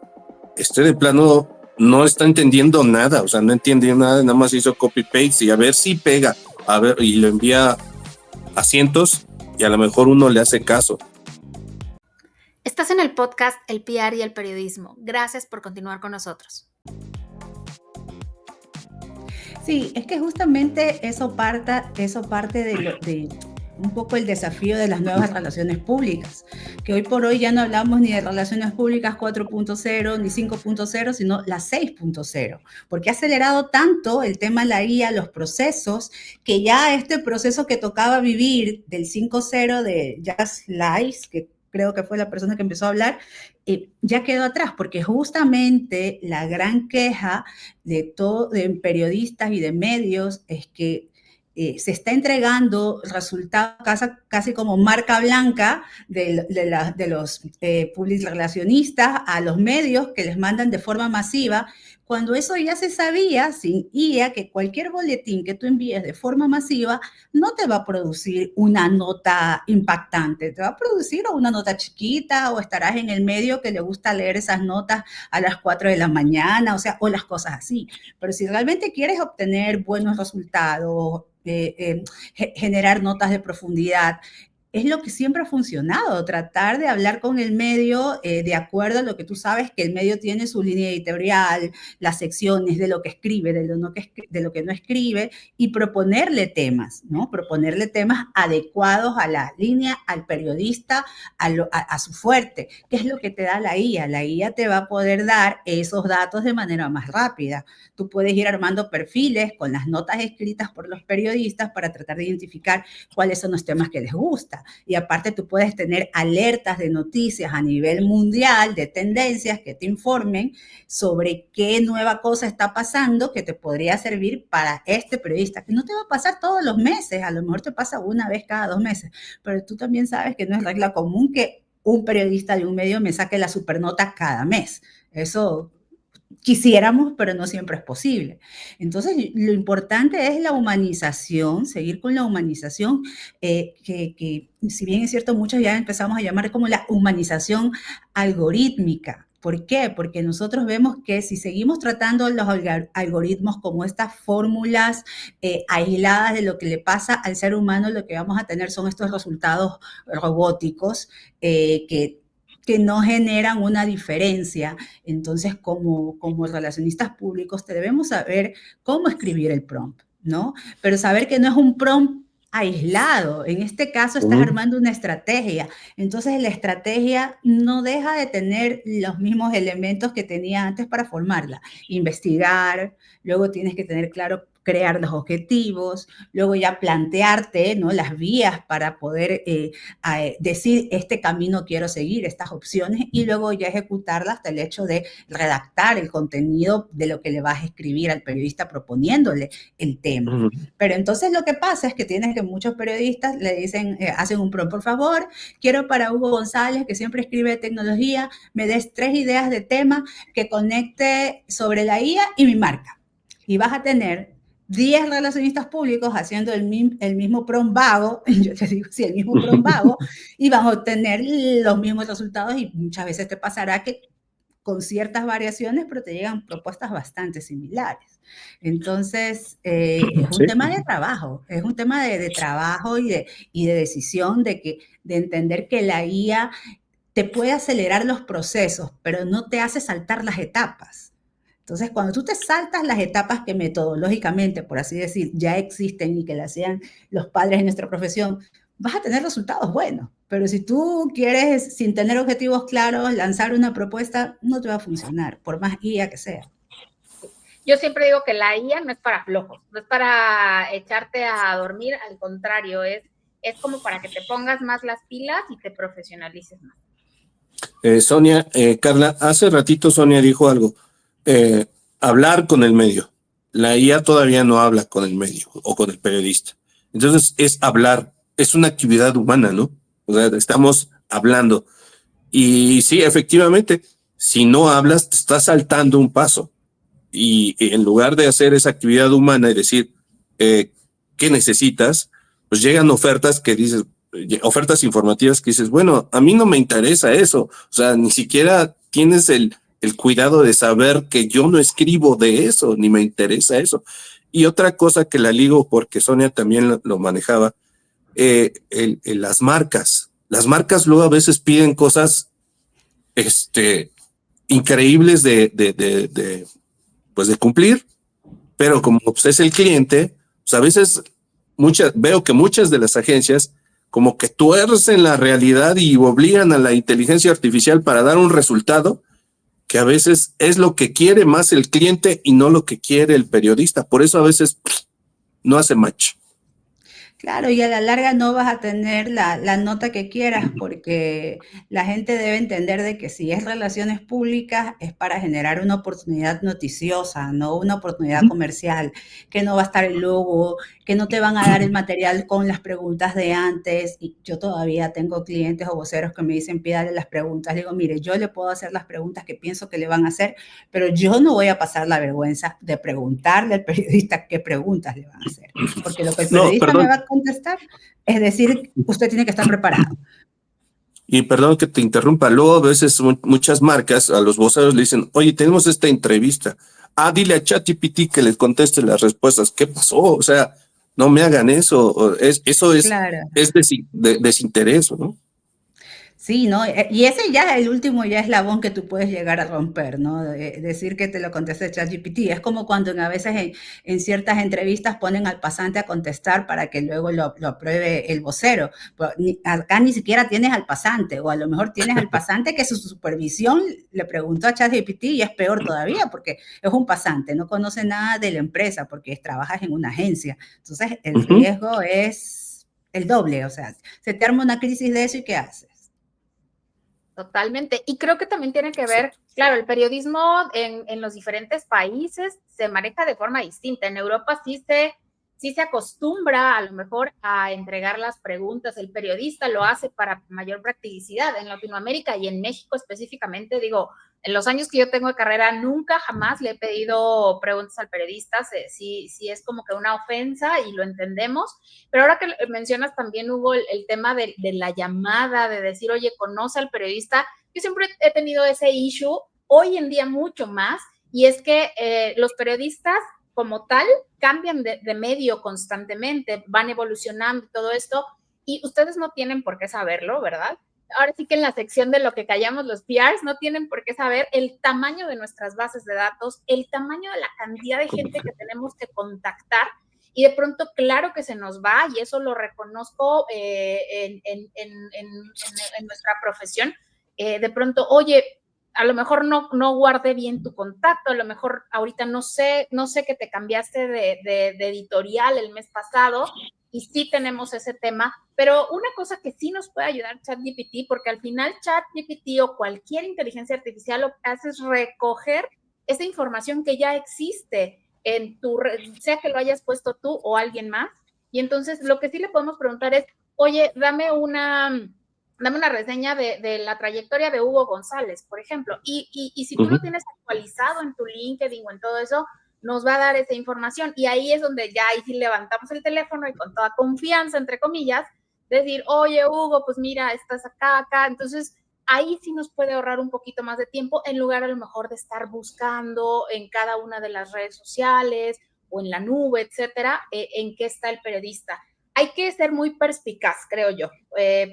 de plano no está entendiendo nada, o sea, no entendió nada, nada más hizo copy-paste y a ver si pega, a ver, y lo envía a cientos y a lo mejor uno le hace caso. Estás en el podcast El PR y el periodismo. Gracias por continuar con nosotros. Sí, es que justamente eso parte un poco el desafío de las nuevas relaciones públicas, que hoy por hoy ya no hablamos ni de relaciones públicas 4.0 ni 5.0, sino la 6.0, porque ha acelerado tanto el tema de la IA, los procesos, que ya este proceso que tocaba vivir del 5.0 de Just Lies, que creo que fue la persona que empezó a hablar, ya quedó atrás, porque justamente la gran queja de periodistas y de medios es que se está entregando resultados casi como marca blanca de los public relacionistas a los medios que les mandan de forma masiva, cuando eso ya se sabía sin IA, que cualquier boletín que tú envíes de forma masiva no te va a producir una nota impactante, te va a producir una nota chiquita, o estarás en el medio que le gusta leer esas notas a las 4 de la mañana, o las cosas así. Pero si realmente quieres obtener buenos resultados, generar notas de profundidad, es lo que siempre ha funcionado, tratar de hablar con el medio de acuerdo a lo que tú sabes que el medio tiene su línea editorial, las secciones de lo que escribe, de lo que no escribe, y proponerle temas, ¿no? Proponerle temas adecuados a la línea, al periodista, a su fuerte. ¿Qué es lo que te da la IA? La IA te va a poder dar esos datos de manera más rápida. Tú puedes ir armando perfiles con las notas escritas por los periodistas para tratar de identificar cuáles son los temas que les gustan. Y aparte tú puedes tener alertas de noticias a nivel mundial, de tendencias que te informen sobre qué nueva cosa está pasando que te podría servir para este periodista, que no te va a pasar todos los meses, a lo mejor te pasa una vez cada 2 meses, pero tú también sabes que no es regla común que un periodista de un medio me saque la supernota cada mes. Eso quisiéramos, pero no siempre es posible. Entonces, lo importante es la humanización, seguir con la humanización, que si bien es cierto, muchos ya empezamos a llamar como la humanización algorítmica. ¿Por qué? Porque nosotros vemos que si seguimos tratando los algoritmos como estas fórmulas aisladas de lo que le pasa al ser humano, lo que vamos a tener son estos resultados robóticos que no generan una diferencia. Entonces, como relacionistas públicos, debemos saber cómo escribir el prompt, ¿no? Pero saber que no es un prompt aislado. En este caso, estás armando una estrategia. Entonces, la estrategia no deja de tener los mismos elementos que tenía antes para formarla. Investigar, luego tienes que tener claro crear los objetivos, luego ya plantearte, ¿no?, las vías para poder decir este camino quiero seguir, estas opciones, y luego ya ejecutarlas hasta el hecho de redactar el contenido de lo que le vas a escribir al periodista proponiéndole el tema. Pero entonces lo que pasa es que tienes que muchos periodistas le dicen, hacen un prompt, por favor, quiero para Hugo González, que siempre escribe de tecnología, me des 3 ideas de tema que conecte sobre la IA y mi marca. Y vas a tener 10 relacionistas públicos haciendo el mismo prompt vago, yo te digo, sí, el mismo prompt vago, y vas a obtener los mismos resultados, y muchas veces te pasará que con ciertas variaciones, pero te llegan propuestas bastante similares. Entonces, es un tema de trabajo, es un tema de trabajo y de decisión, de entender que la IA te puede acelerar los procesos, pero no te hace saltar las etapas. Entonces, cuando tú te saltas las etapas que metodológicamente, por así decir, ya existen y que las hacían los padres de nuestra profesión, vas a tener resultados buenos. Pero si tú quieres, sin tener objetivos claros, lanzar una propuesta, no te va a funcionar, por más IA que sea. Yo siempre digo que la IA no es para flojos, no es para echarte a dormir, al contrario, es como para que te pongas más las pilas y te profesionalices más. Sonia, Carla, hace ratito Sonia dijo algo. Hablar con el medio. La IA todavía no habla con el medio o con el periodista. Entonces es hablar, es una actividad humana, ¿no? O sea, estamos hablando. Y sí, efectivamente, si no hablas, te estás saltando un paso. Y en lugar de hacer esa actividad humana y decir, ¿qué necesitas? Pues llegan ofertas que dices, ofertas informativas que dices, bueno, a mí no me interesa eso. O sea, ni siquiera tienes el cuidado de saber que yo no escribo de eso, ni me interesa eso. Y otra cosa que la ligo, porque Sonia también lo manejaba, las marcas. Las marcas luego a veces piden cosas increíbles de cumplir, pero como usted es el cliente, pues a veces veo que muchas de las agencias como que tuercen la realidad y obligan a la inteligencia artificial para dar un resultado que a veces es lo que quiere más el cliente y no lo que quiere el periodista. Por eso a veces no hace match. Claro, y a la larga no vas a tener la nota que quieras porque la gente debe entender de que si es relaciones públicas es para generar una oportunidad noticiosa, no una oportunidad comercial, que no va a estar el logo, que no te van a dar el material con las preguntas de antes. Y yo todavía tengo clientes o voceros que me dicen, pídale las preguntas. Le digo, mire, yo le puedo hacer las preguntas que pienso que le van a hacer, pero yo no voy a pasar la vergüenza de preguntarle al periodista qué preguntas le van a hacer. Porque lo que el No, periodista me perdón. va a contestar, es decir, usted tiene que estar preparado. Y perdón que te interrumpa, luego a veces muchas marcas a los voceros le dicen, oye, tenemos esta entrevista. Dile a ChatGPT que les conteste las respuestas. ¿Qué pasó? O sea, no me hagan eso. Eso es Claro. desinterés, ¿no? Sí, ¿no? Y ese ya, el último ya eslabón que tú puedes llegar a romper, ¿no? Decir que te lo conteste ChatGPT. Es como cuando a veces en ciertas entrevistas ponen al pasante a contestar para que luego lo apruebe el vocero. Pero acá ni siquiera tienes al pasante, o a lo mejor tienes al pasante que su supervisión le preguntó a ChatGPT y es peor todavía porque es un pasante, no conoce nada de la empresa porque trabajas en una agencia. Entonces el riesgo es el doble, o sea, se te arma una crisis de eso y ¿qué haces? Totalmente. Y creo que también tiene que ver, claro, el periodismo en los diferentes países se maneja de forma distinta. En Europa sí se acostumbra a lo mejor a entregar las preguntas. El periodista lo hace para mayor practicidad. En Latinoamérica y en México específicamente, digo, en los años que yo tengo de carrera, nunca jamás le he pedido preguntas al periodista. Sí es como que una ofensa y lo entendemos. Pero ahora que mencionas también, Hugo, el tema de la llamada, de decir, oye, conoce al periodista. Yo siempre he tenido ese issue, hoy en día mucho más, y es que los periodistas como tal cambian de medio constantemente, van evolucionando todo esto, y ustedes no tienen por qué saberlo, ¿verdad? Ahora sí que en la sección de lo que callamos los PRs, no tienen por qué saber el tamaño de nuestras bases de datos, el tamaño de la cantidad de gente que tenemos que contactar, y de pronto, claro que se nos va, y eso lo reconozco en nuestra profesión. De pronto, oye, a lo mejor no guardé bien tu contacto, a lo mejor ahorita no sé que te cambiaste de editorial el mes pasado, y sí tenemos ese tema, pero una cosa que sí nos puede ayudar ChatGPT, porque al final ChatGPT o cualquier inteligencia artificial lo que hace es recoger esa información que ya existe en tu red, sea que lo hayas puesto tú o alguien más, y entonces lo que sí le podemos preguntar es, oye, dame una reseña de la trayectoria de Hugo González, por ejemplo, y si tú lo tienes actualizado en tu LinkedIn o en todo eso, nos va a dar esa información, y ahí es donde ya ahí sí levantamos el teléfono y con toda confianza, entre comillas, decir, oye, Hugo, pues mira, estás acá, entonces ahí sí nos puede ahorrar un poquito más de tiempo, en lugar a lo mejor de estar buscando en cada una de las redes sociales o en la nube, etcétera, en qué está el periodista. Hay que ser muy perspicaz, creo yo,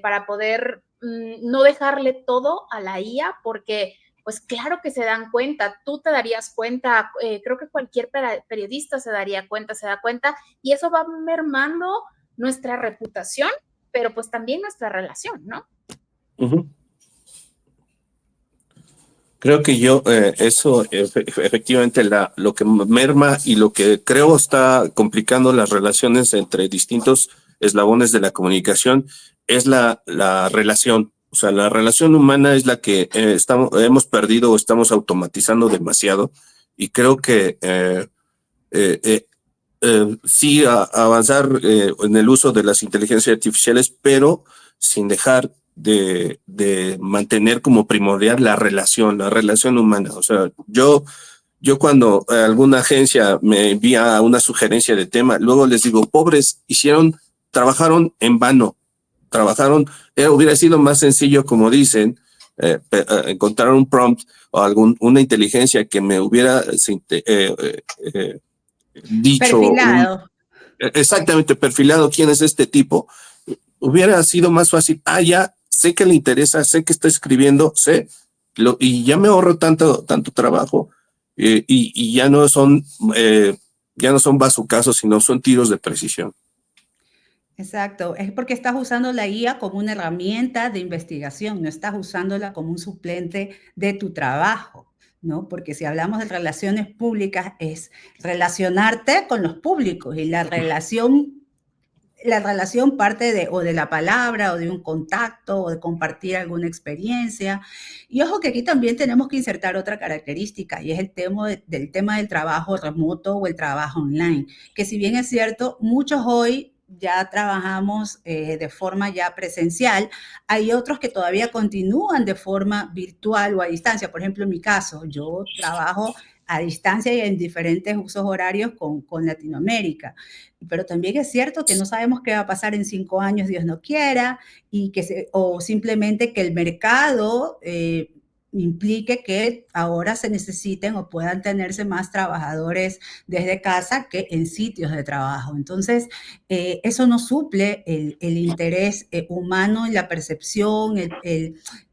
para poder no dejarle todo a la IA, porque pues claro que se dan cuenta, tú te darías cuenta, creo que cualquier periodista se da cuenta, y eso va mermando nuestra reputación, pero pues también nuestra relación, ¿no? Creo que eso efectivamente lo que merma y lo que creo está complicando las relaciones entre distintos eslabones de la comunicación es la relación. O sea, la relación humana es la que hemos perdido o estamos automatizando demasiado, y creo que sí avanzar en el uso de las inteligencias artificiales, pero sin dejar de mantener como primordial la relación humana. O sea, yo cuando alguna agencia me envía una sugerencia de tema, luego les digo, pobres, trabajaron en vano, hubiera sido más sencillo, como dicen, encontrar un prompt o una inteligencia que me hubiera dicho perfilado. Exactamente perfilado quién es este tipo, hubiera sido más fácil. Ya sé que le interesa, sé que está escribiendo, y ya me ahorro tanto trabajo, y ya no son bazucazos, sino son tiros de precisión. Exacto, es porque estás usando la IA como una herramienta de investigación, no estás usándola como un suplente de tu trabajo, ¿no? Porque si hablamos de relaciones públicas es relacionarte con los públicos y la relación parte de o de la palabra o de un contacto o de compartir alguna experiencia. Y ojo que aquí también tenemos que insertar otra característica y es el tema del trabajo remoto o el trabajo online, que si bien es cierto, muchos hoy ya trabajamos de forma ya presencial, hay otros que todavía continúan de forma virtual o a distancia. Por ejemplo, en mi caso, yo trabajo a distancia y en diferentes usos horarios con Latinoamérica. Pero también es cierto que no sabemos qué va a pasar en 5 años, Dios no quiera, o simplemente que el mercado implique que ahora se necesiten o puedan tenerse más trabajadores desde casa que en sitios de trabajo. Entonces, eso no suple el interés humano en la percepción,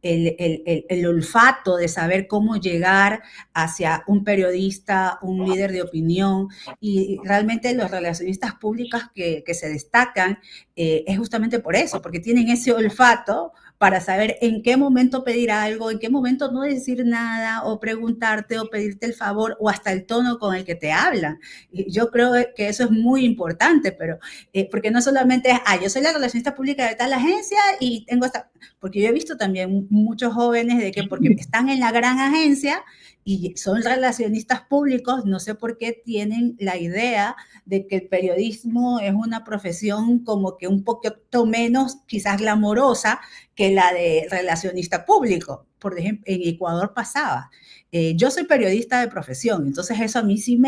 el olfato de saber cómo llegar hacia un periodista, un líder de opinión, y realmente los relacionistas públicos que se destacan es justamente por eso, porque tienen ese olfato para saber en qué momento pedir algo, en qué momento no decir nada o preguntarte o pedirte el favor o hasta el tono con el que te hablan. Y yo creo que eso es muy importante, pero porque no solamente es, yo soy la relacionista pública de tal agencia y tengo esta, porque yo he visto también muchos jóvenes de que porque están en la gran agencia y son relacionistas públicos, no sé por qué tienen la idea de que el periodismo es una profesión como que un poquito menos quizás glamorosa que la de relacionista público. Por ejemplo, en Ecuador pasaba. Yo soy periodista de profesión, entonces eso a mí sí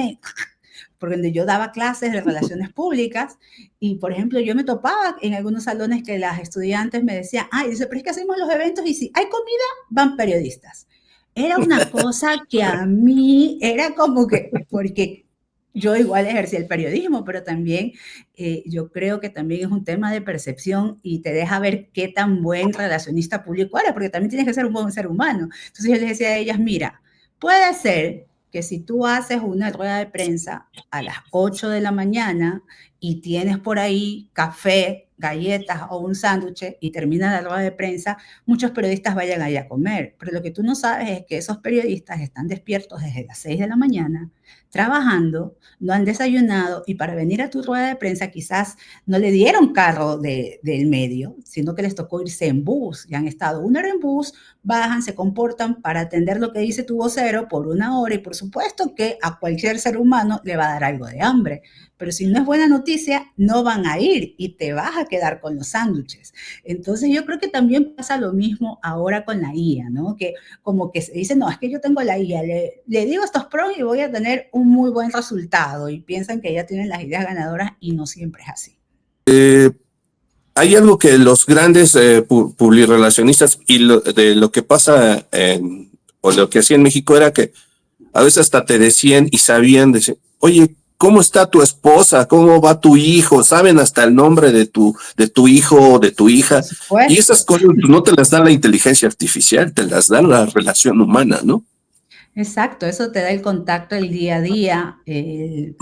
porque yo daba clases de relaciones públicas y, por ejemplo, yo me topaba en algunos salones que las estudiantes me decían, dice, pero es que hacemos los eventos y si hay comida, van periodistas. Era una cosa que a mí era como que, porque yo igual ejercí el periodismo, pero también yo creo que también es un tema de percepción y te deja ver qué tan buen relacionista público eres, porque también tienes que ser un buen ser humano. Entonces yo les decía a ellas, mira, puede ser que si tú haces una rueda de prensa a las 8 de la mañana y tienes por ahí café, galletas o un sándwich y termina la rueda de prensa, muchos periodistas vayan allá a comer. Pero lo que tú no sabes es que esos periodistas están despiertos desde las 6 de la mañana, trabajando, no han desayunado y para venir a tu rueda de prensa quizás no le dieron carro del medio, sino que les tocó irse en bus. Y han estado una hora en bus, bajan, se comportan para atender lo que dice tu vocero por una hora y por supuesto que a cualquier ser humano le va a dar algo de hambre. Pero si no es buena noticia, no van a ir y te vas a quedar con los sándwiches. Entonces yo creo que también pasa lo mismo ahora con la IA, ¿no? Que como que se dice, no, es que yo tengo la IA, le digo estos pros y voy a tener un muy buen resultado y piensan que ya tienen las ideas ganadoras y no siempre es así. Hay algo que los grandes publirelacionistas y de lo que pasa o lo que hacía en México era que a veces hasta te decían y sabían, decir, oye, ¿cómo está tu esposa? ¿Cómo va tu hijo? Saben hasta el nombre de tu hijo o de tu hija. Y esas cosas no te las da la inteligencia artificial, te las da la relación humana, ¿no? Exacto, eso te da el contacto, el día a día, el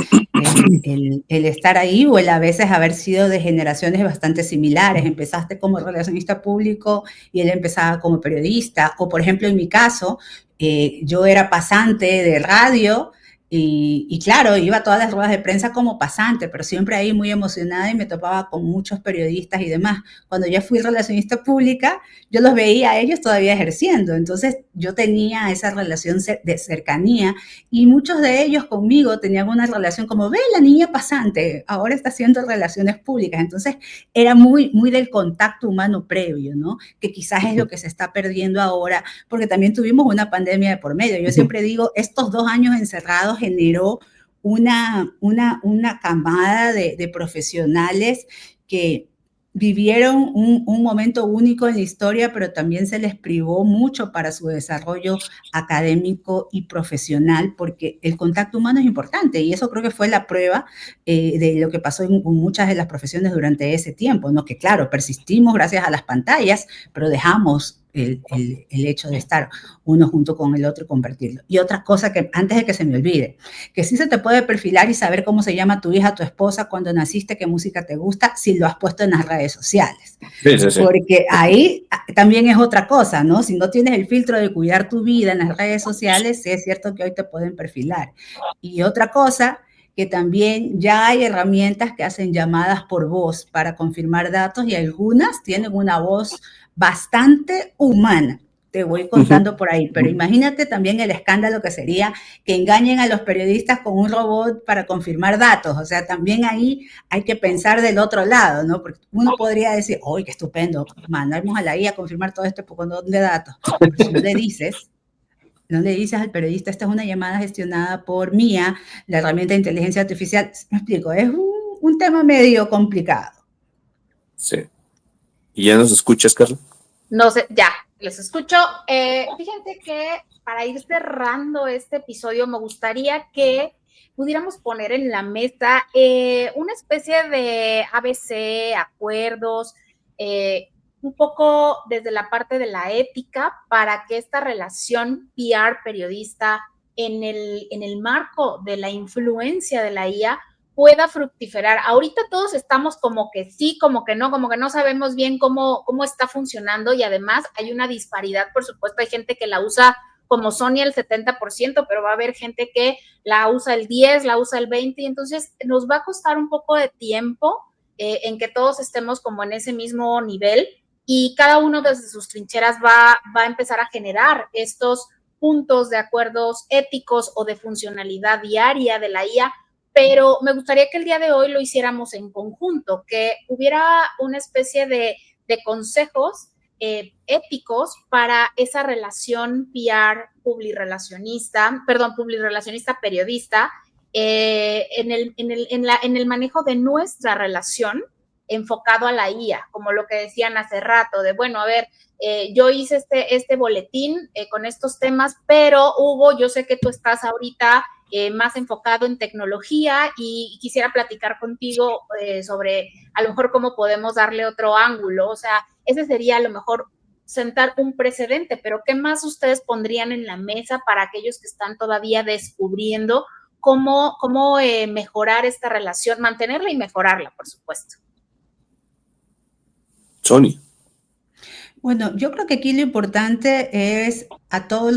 estar ahí o el a veces haber sido de generaciones bastante similares. Empezaste como relacionista público y él empezaba como periodista. O por ejemplo, en mi caso, yo era pasante de radio y claro, iba a todas las ruedas de prensa como pasante, pero siempre ahí muy emocionada y me topaba con muchos periodistas y demás. Cuando ya fui relacionista pública, yo los veía a ellos todavía ejerciendo, entonces yo tenía esa relación de cercanía y muchos de ellos conmigo tenían una relación como, ve la niña pasante, ahora está haciendo relaciones públicas, entonces era muy, muy del contacto humano previo, ¿no? Que quizás es lo que se está perdiendo ahora, porque también tuvimos una pandemia de por medio. Yo siempre digo, estos 2 años encerrados generó una camada de profesionales que vivieron un momento único en la historia, pero también se les privó mucho para su desarrollo académico y profesional, porque el contacto humano es importante y eso creo que fue la prueba de lo que pasó en muchas de las profesiones durante ese tiempo, ¿no? Que claro, persistimos gracias a las pantallas, pero dejamos el hecho de estar uno junto con el otro y compartirlo. Y otra cosa que antes de que se me olvide, que sí se te puede perfilar y saber cómo se llama tu hija, tu esposa, cuando naciste, qué música te gusta, si lo has puesto en las redes sociales. Sí, sí, sí. Porque ahí también es otra cosa, ¿no? Si no tienes el filtro de cuidar tu vida en las redes sociales, sí es cierto que hoy te pueden perfilar. Y otra cosa, que también ya hay herramientas que hacen llamadas por voz para confirmar datos y algunas tienen una voz bastante humana. Te voy contando por ahí, pero imagínate también el escándalo que sería que engañen a los periodistas con un robot para confirmar datos. O sea, también ahí hay que pensar del otro lado, ¿no? Porque uno podría decir, ¡ay, qué estupendo! Mandamos a la IA a confirmar todo este pocotón de datos. Pero si no le dices al periodista, esta es una llamada gestionada por Mía, la herramienta de inteligencia artificial. Me explico, es un tema medio complicado. Sí. ¿Y ya nos escuchas, Carla? No sé, ya, les escucho. Fíjense que para ir cerrando este episodio, me gustaría que pudiéramos poner en la mesa una especie de ABC, acuerdos, un poco desde la parte de la ética para que esta relación PR periodista en el marco de la influencia de la IA pueda fructiferar. Ahorita todos estamos como que sí, como que no sabemos bien cómo está funcionando y además hay una disparidad, por supuesto, hay gente que la usa como Sonia el 70%, pero va a haber gente que la usa el 10, la usa el 20, y entonces nos va a costar un poco de tiempo en que todos estemos como en ese mismo nivel y cada uno desde sus trincheras va a empezar a generar estos puntos de acuerdos éticos o de funcionalidad diaria de la IA, pero me gustaría que el día de hoy lo hiciéramos en conjunto, que hubiera una especie de consejos éticos para esa relación PR publirelacionista periodista en el manejo de nuestra relación enfocado a la IA, como lo que decían hace rato, de bueno, a ver, yo hice este boletín con estos temas, pero Hugo, yo sé que tú estás ahorita más enfocado en tecnología y quisiera platicar contigo sobre a lo mejor cómo podemos darle otro ángulo. O sea, ese sería a lo mejor sentar un precedente, pero ¿qué más ustedes pondrían en la mesa para aquellos que están todavía descubriendo cómo mejorar esta relación, mantenerla y mejorarla, por supuesto? Sony. Bueno, yo creo que aquí lo importante es a todo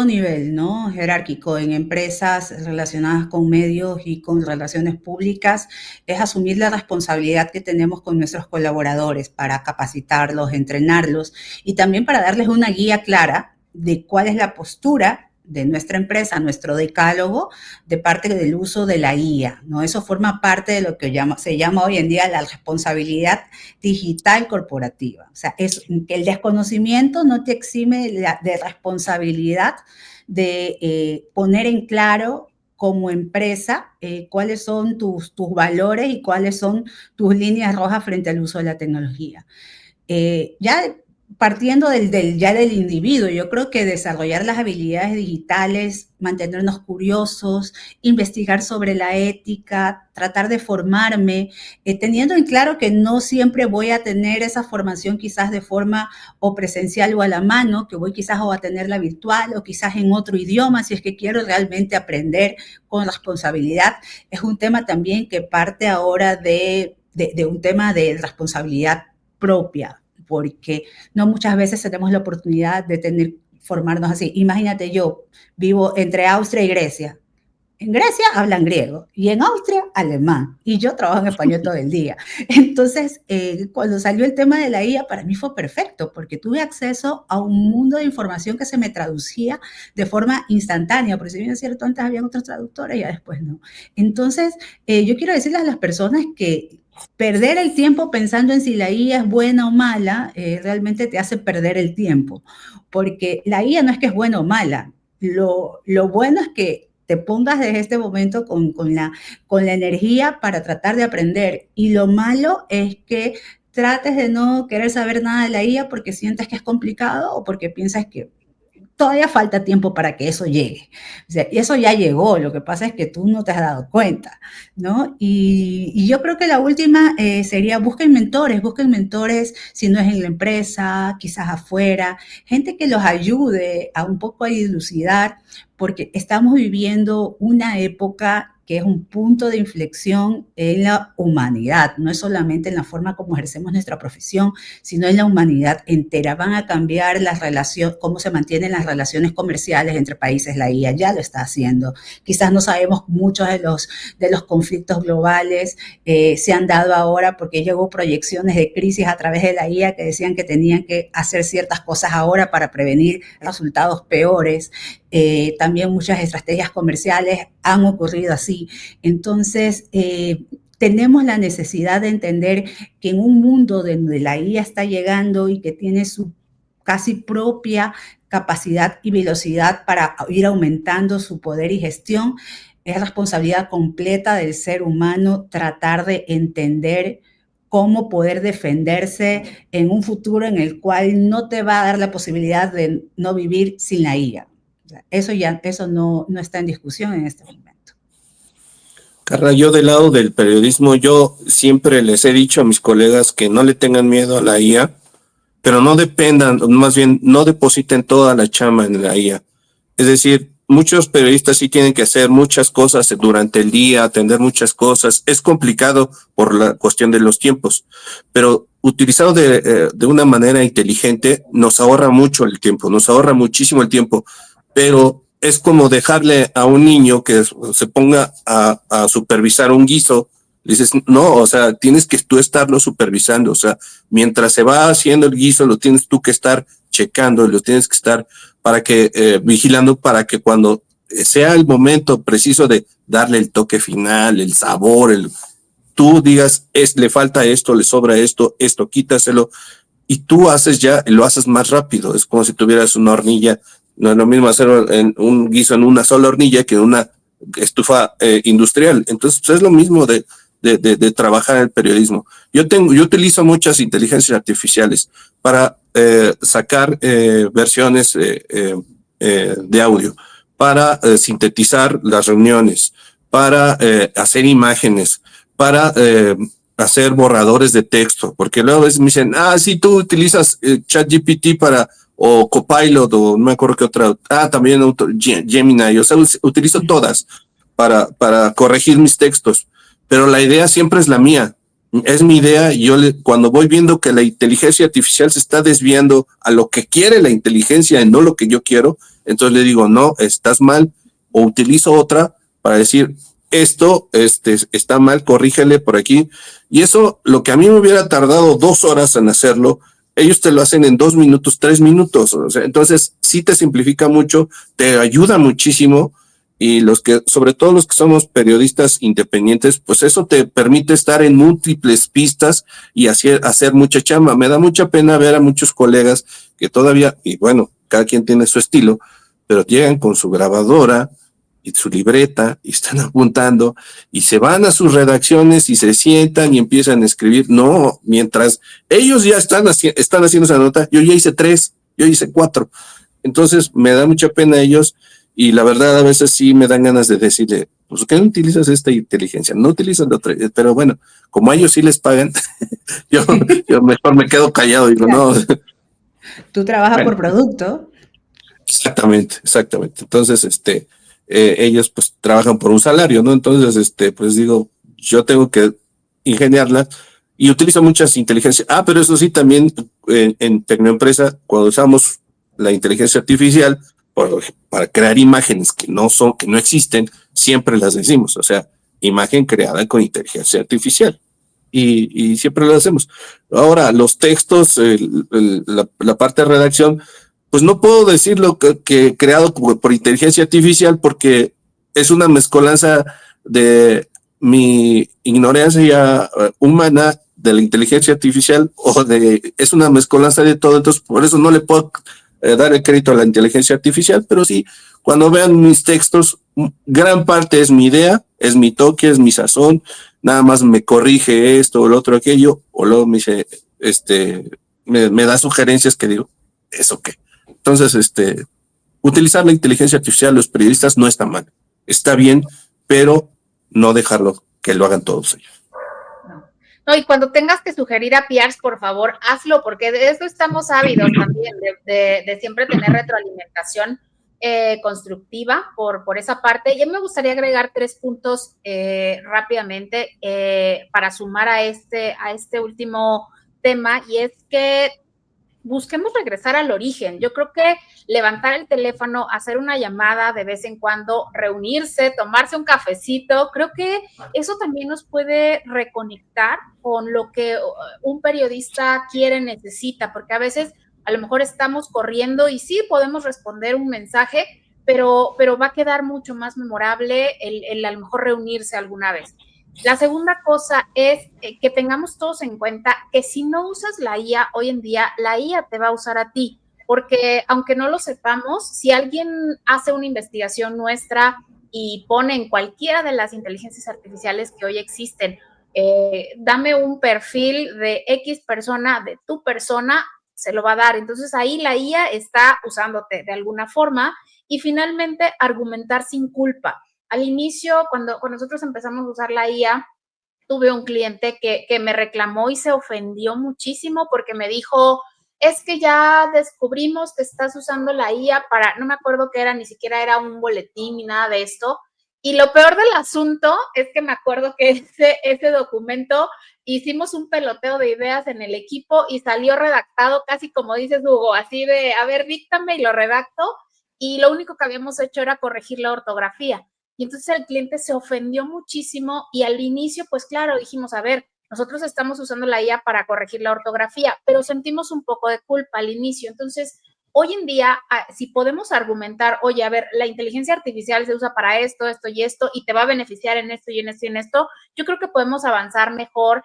nivel, ¿no? Jerárquico, en empresas relacionadas con medios y con relaciones públicas, es asumir la responsabilidad que tenemos con nuestros colaboradores para capacitarlos, entrenarlos y también para darles una guía clara de cuál es la postura de nuestra empresa, nuestro decálogo de parte del uso de la IA, ¿no? Eso forma parte de lo que se llama hoy en día la responsabilidad digital corporativa. O sea, es que el desconocimiento no te exime de responsabilidad de poner en claro como empresa cuáles son tus valores y cuáles son tus líneas rojas frente al uso de la tecnología. Ya partiendo ya del individuo, yo creo que desarrollar las habilidades digitales, mantenernos curiosos, investigar sobre la ética, tratar de formarme, teniendo en claro que no siempre voy a tener esa formación quizás de forma o presencial o a la mano, que voy quizás a tenerla virtual o quizás en otro idioma, si es que quiero realmente aprender con responsabilidad. Es un tema también que parte ahora de un tema de responsabilidad propia, porque no muchas veces tenemos la oportunidad de formarnos así. Imagínate, yo vivo entre Austria y Grecia. En Grecia hablan griego y en Austria alemán y yo trabajo en español todo el día. Entonces, cuando salió el tema de la IA, para mí fue perfecto porque tuve acceso a un mundo de información que se me traducía de forma instantánea, porque si bien es cierto, antes habían otros traductores y ya después no. Entonces, yo quiero decirles a las personas que perder el tiempo pensando en si la IA es buena o mala, realmente te hace perder el tiempo, porque la IA no es que es buena o mala, lo bueno es que te pongas desde este momento con la energía para tratar de aprender, y lo malo es que trates de no querer saber nada de la IA porque sientes que es complicado o porque piensas que todavía falta tiempo para que eso llegue. O sea, eso ya llegó, lo que pasa es que tú no te has dado cuenta, ¿no? Y yo creo que la última sería busquen mentores, si no es en la empresa, quizás afuera, gente que los ayude a un poco a dilucidar, porque estamos viviendo una época que es un punto de inflexión en la humanidad, no es solamente en la forma como ejercemos nuestra profesión, sino en la humanidad entera. Van a cambiar las relaciones, cómo se mantienen las relaciones comerciales entre países. La IA ya lo está haciendo. Quizás no sabemos muchos de los conflictos globales se han dado ahora porque llegó proyecciones de crisis a través de la IA que decían que tenían que hacer ciertas cosas ahora para prevenir resultados peores. También muchas estrategias comerciales han ocurrido así. Entonces, tenemos la necesidad de entender que en un mundo donde la IA está llegando y que tiene su casi propia capacidad y velocidad para ir aumentando su poder y gestión, es responsabilidad completa del ser humano tratar de entender cómo poder defenderse en un futuro en el cual no te va a dar la posibilidad de no vivir sin la IA. Eso no está en discusión en este momento. Carla, yo del lado del periodismo, yo siempre les he dicho a mis colegas que no le tengan miedo a la IA, pero no dependan, más bien no depositen toda la chamba en la IA. Es decir, muchos periodistas sí tienen que hacer muchas cosas durante el día, atender muchas cosas. Es complicado por la cuestión de los tiempos, pero utilizado de una manera inteligente nos ahorra mucho el tiempo, nos ahorra muchísimo el tiempo, pero es como dejarle a un niño que se ponga a supervisar un guiso. Le dices, no, o sea, tienes que tú estarlo supervisando. O sea, mientras se va haciendo el guiso, lo tienes tú que estar checando, lo tienes que estar vigilando para que cuando sea el momento preciso de darle el toque final, el sabor, tú digas, le falta esto, le sobra esto, quítaselo, y tú lo haces más rápido. Es como si tuvieras una hornilla. No es lo mismo hacer un guiso en una sola hornilla que en una estufa industrial. Entonces, pues es lo mismo de trabajar en el periodismo. Yo utilizo muchas inteligencias artificiales para sacar versiones de audio, para sintetizar las reuniones, para hacer imágenes, para hacer borradores de texto, porque luego a veces me dicen, sí, tú utilizas ChatGPT o Copilot, o no me acuerdo qué otra, también Gemini, o sea, utilizo todas para corregir mis textos, pero la idea siempre es la mía, es mi idea, y cuando voy viendo que la inteligencia artificial se está desviando a lo que quiere la inteligencia y no lo que yo quiero, entonces le digo, no, estás mal, o utilizo otra para decir, esto está mal, corrígele por aquí, y eso, lo que a mí me hubiera tardado 2 horas en hacerlo, ellos te lo hacen en 2 minutos, 3 minutos. O sea, entonces sí te simplifica mucho, te ayuda muchísimo, y sobre todo los que somos periodistas independientes, pues eso te permite estar en múltiples pistas y hacer mucha chamba. Me da mucha pena ver a muchos colegas que todavía, y bueno, cada quien tiene su estilo, pero llegan con su grabadora y su libreta y están apuntando y se van a sus redacciones y se sientan y empiezan a escribir. No, mientras ellos ya están haciendo esa nota, yo ya hice 3, yo hice 4. Entonces me da mucha pena a ellos, y la verdad a veces sí me dan ganas de decirle, pues ¿qué no utilizas esta inteligencia? No utilizas la otra, pero bueno, como a ellos sí les pagan, yo mejor me quedo callado y digo, no. Tú trabajas por producto. Exactamente. Entonces, ellos pues trabajan por un salario, ¿no? Entonces, pues digo, yo tengo que ingeniarla y utilizo muchas inteligencias. Pero eso sí, también en Tecnoempresa, cuando usamos la inteligencia artificial para crear imágenes que no existen, siempre las decimos, o sea, imagen creada con inteligencia artificial. Y siempre lo hacemos. Ahora, los textos, la parte de redacción, pues no puedo decir lo que creado por inteligencia artificial, porque es una mezcolanza de mi ignorancia humana, de la inteligencia artificial, es una mezcolanza de todo. Entonces por eso no le puedo dar el crédito a la inteligencia artificial, pero sí, cuando vean mis textos, gran parte es mi idea, es mi toque, es mi sazón, nada más me corrige esto o el otro aquello, o luego me dice, me da sugerencias que digo, ¿eso qué? Entonces, utilizar la inteligencia artificial los periodistas no está mal, está bien, pero no dejarlo que lo hagan todos ellos. No, y cuando tengas que sugerir a PRs, por favor, hazlo, porque de eso estamos ávidos también, de siempre tener retroalimentación constructiva por esa parte. Y me gustaría agregar 3 puntos rápidamente para sumar a este último tema, y es que busquemos regresar al origen. Yo creo que levantar el teléfono, hacer una llamada de vez en cuando, reunirse, tomarse un cafecito, creo que eso también nos puede reconectar con lo que un periodista quiere, necesita, porque a veces a lo mejor estamos corriendo y sí podemos responder un mensaje, pero va a quedar mucho más memorable el a lo mejor reunirse alguna vez. La segunda cosa es que tengamos todos en cuenta que si no usas la IA hoy en día, la IA te va a usar a ti, porque aunque no lo sepamos, si alguien hace una investigación nuestra y pone en cualquiera de las inteligencias artificiales que hoy existen, dame un perfil de X persona, de tu persona, se lo va a dar. Entonces ahí la IA está usándote de alguna forma. Y finalmente, argumentar sin culpa. Al inicio, cuando nosotros empezamos a usar la IA, tuve un cliente que me reclamó y se ofendió muchísimo porque me dijo, es que ya descubrimos que estás usando la IA para, no me acuerdo qué era, ni siquiera era un boletín ni nada de esto. Y lo peor del asunto es que me acuerdo que ese documento hicimos un peloteo de ideas en el equipo y salió redactado casi como dices, Hugo, así de, a ver, díctame y lo redacto. Y lo único que habíamos hecho era corregir la ortografía. Y entonces el cliente se ofendió muchísimo y al inicio, pues claro, dijimos, a ver, nosotros estamos usando la IA para corregir la ortografía, pero sentimos un poco de culpa al inicio. Entonces, hoy en día, si podemos argumentar, oye, a ver, la inteligencia artificial se usa para esto, esto y esto, y te va a beneficiar en esto y en esto y en esto, yo creo que podemos avanzar mejor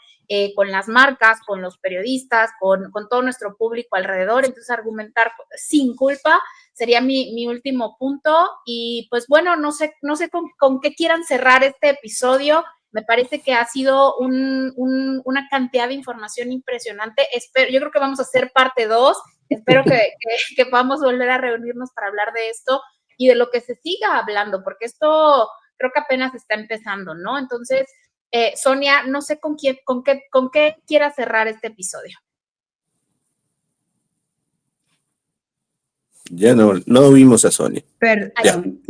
con las marcas, con los periodistas, con todo nuestro público alrededor. Entonces, argumentar sin culpa sería mi último punto. Y pues bueno, no sé con qué quieran cerrar este episodio. Me parece que ha sido una cantidad de información impresionante. Yo creo que vamos a hacer parte 2. Espero que podamos volver a reunirnos para hablar de esto y de lo que se siga hablando, porque esto creo que apenas está empezando, ¿no? Entonces, Sonia, no sé con qué quiera cerrar este episodio. Ya no vimos a Sonia. Perdón.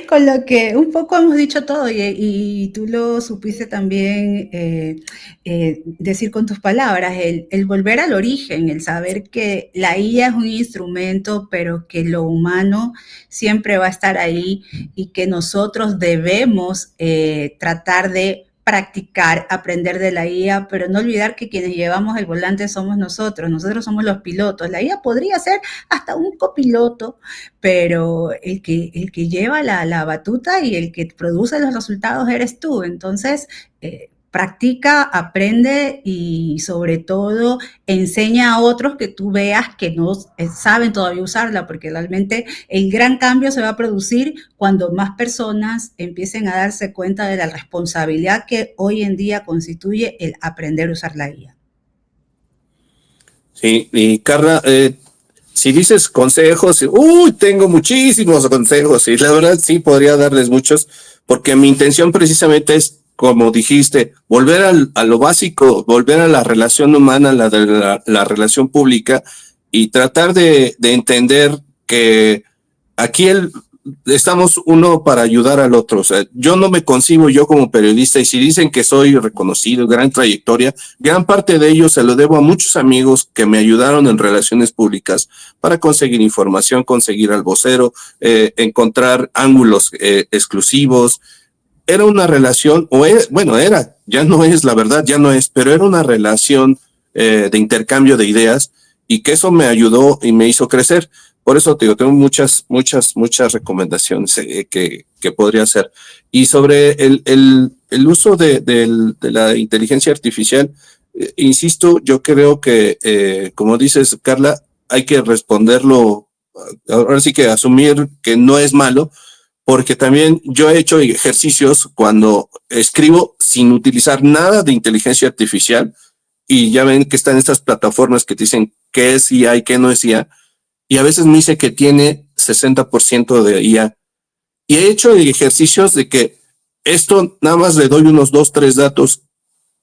Con lo que un poco hemos dicho todo y tú lo supiste también decir con tus palabras, el volver al origen, el saber que la IA es un instrumento, pero que lo humano siempre va a estar ahí y que nosotros debemos tratar de practicar, aprender de la IA, pero no olvidar que quienes llevamos el volante somos nosotros somos los pilotos. La IA podría ser hasta un copiloto, pero el que lleva la batuta y el que produce los resultados eres tú. Entonces, practica, aprende y sobre todo enseña a otros que tú veas que no saben todavía usarla, porque realmente el gran cambio se va a producir cuando más personas empiecen a darse cuenta de la responsabilidad que hoy en día constituye el aprender a usar la IA. Sí, y Carla, si dices consejos, tengo muchísimos consejos y la verdad sí podría darles muchos, porque mi intención precisamente es, como dijiste, volver a lo básico, volver a la relación humana, la relación pública y tratar de entender que aquí estamos uno para ayudar al otro. O sea, yo no me concibo yo como periodista y si dicen que soy reconocido, gran trayectoria, gran parte de ello se lo debo a muchos amigos que me ayudaron en relaciones públicas para conseguir información, conseguir al vocero, encontrar ángulos exclusivos. Era una relación, ya no es, la verdad, ya no es, pero era una relación de intercambio de ideas y que eso me ayudó y me hizo crecer. Por eso te digo, tengo muchas recomendaciones que podría hacer. Y sobre el uso de la inteligencia artificial, insisto, yo creo que, como dices, Carla, hay que responderlo, ahora sí que asumir que no es malo, porque también yo he hecho ejercicios cuando escribo sin utilizar nada de inteligencia artificial y ya ven que están estas plataformas que te dicen qué es IA y qué no es IA. y a veces me dice que tiene 60% de IA. Y he hecho ejercicios de que esto nada más le doy unos 2, 3 datos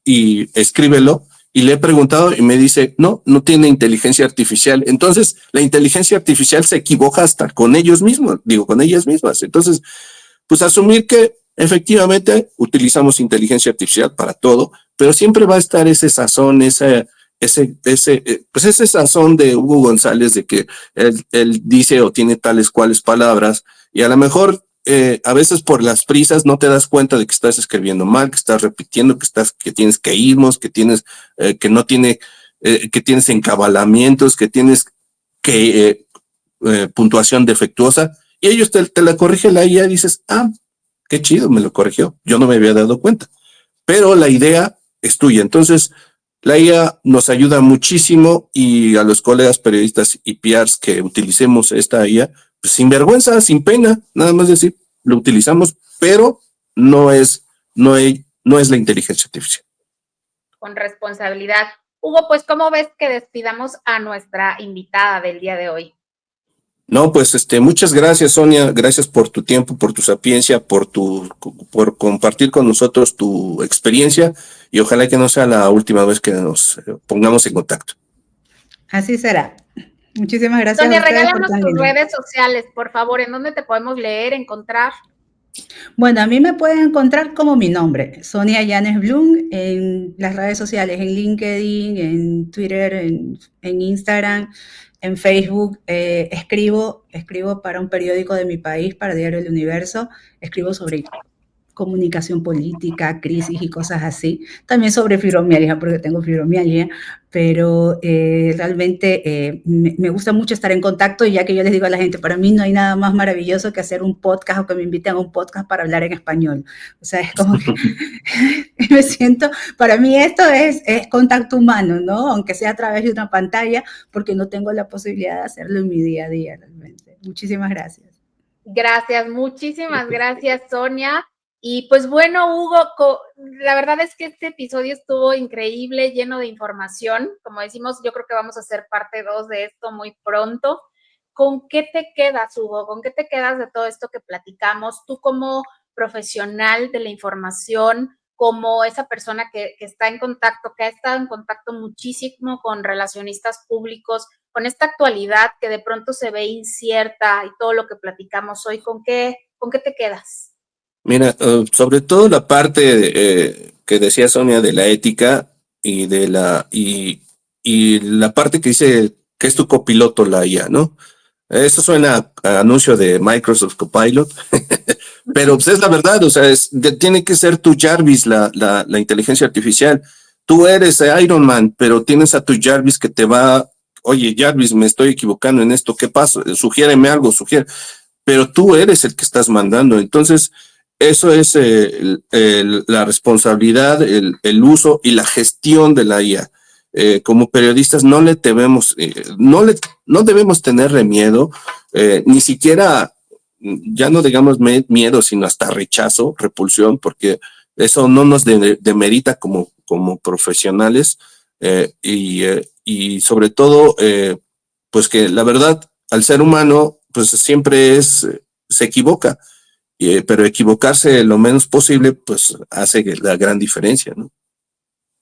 y escríbelo. Y le he preguntado y me dice, no tiene inteligencia artificial. Entonces, la inteligencia artificial se equivoca hasta con ellos mismos, con ellas mismas. Entonces, pues asumir que efectivamente utilizamos inteligencia artificial para todo, pero siempre va a estar ese sazón, ese sazón de Hugo González de que él dice o tiene tales cuales palabras y a lo mejor a veces por las prisas no te das cuenta de que estás escribiendo mal, que estás repitiendo, que tienes que irnos, que tienes que no tiene, que tienes encabalamientos, que tienes que puntuación defectuosa y ellos te la corrige la IA y dices, qué chido, me lo corrigió, yo no me había dado cuenta, pero la idea es tuya. Entonces, la IA nos ayuda muchísimo y a los colegas periodistas y PRs que utilicemos esta IA, pues sin vergüenza, sin pena, nada más decir, lo utilizamos, pero no es la inteligencia artificial. Con responsabilidad. Hugo, pues, ¿cómo ves que despidamos a nuestra invitada del día de hoy? No, pues muchas gracias, Sonia, gracias por tu tiempo, por tu sapiencia, por compartir con nosotros tu experiencia y ojalá que no sea la última vez que nos pongamos en contacto. Así será. Muchísimas gracias. Sonia, regálanos tus redes sociales, por favor, ¿en dónde te podemos leer, encontrar? Bueno, a mí me pueden encontrar como mi nombre, Sonia Yanes Blum, en las redes sociales, en LinkedIn, en Twitter, en Instagram, en Facebook. Escribo para un periódico de mi país, para Diario El Universo. Escribo sobre comunicación política, crisis y cosas así. También sobre fibromialgia, porque tengo fibromialgia, pero realmente me gusta mucho estar en contacto y ya que yo les digo a la gente, para mí no hay nada más maravilloso que hacer un podcast o que me inviten a un podcast para hablar en español. O sea, es como que me siento, para mí esto es contacto humano, ¿no? Aunque sea a través de una pantalla, porque no tengo la posibilidad de hacerlo en mi día a día realmente. Muchísimas gracias. Gracias, muchísimas gracias, Sonia. Y pues bueno, Hugo, la verdad es que este episodio estuvo increíble, lleno de información. Como decimos, yo creo que vamos a hacer parte 2 de esto muy pronto. ¿Con qué te quedas, Hugo? ¿Con qué te quedas de todo esto que platicamos? Tú como profesional de la información, como esa persona que está en contacto, que ha estado en contacto muchísimo con relacionistas públicos, con esta actualidad que de pronto se ve incierta y todo lo que platicamos hoy, ¿con qué te quedas? Mira, sobre todo la parte que decía Sonia de la ética y de y la parte que dice que es tu copiloto la IA, ¿no? Eso suena a anuncio de Microsoft Copilot, pero pues es la verdad, o sea, tiene que ser tu Jarvis la inteligencia artificial. Tú eres Iron Man, pero tienes a tu Jarvis que te va, oye, Jarvis, me estoy equivocando en esto, ¿qué pasa? Sugiéreme algo, pero tú eres el que estás mandando, entonces eso es la responsabilidad, el uso y la gestión de la IA. Como periodistas no debemos tenerle miedo, ni siquiera, ya no digamos miedo, sino hasta rechazo, repulsión, porque eso no nos demerita como profesionales y sobre todo, pues que la verdad, al ser humano, pues siempre se equivoca. Pero equivocarse lo menos posible, pues hace la gran diferencia, ¿no?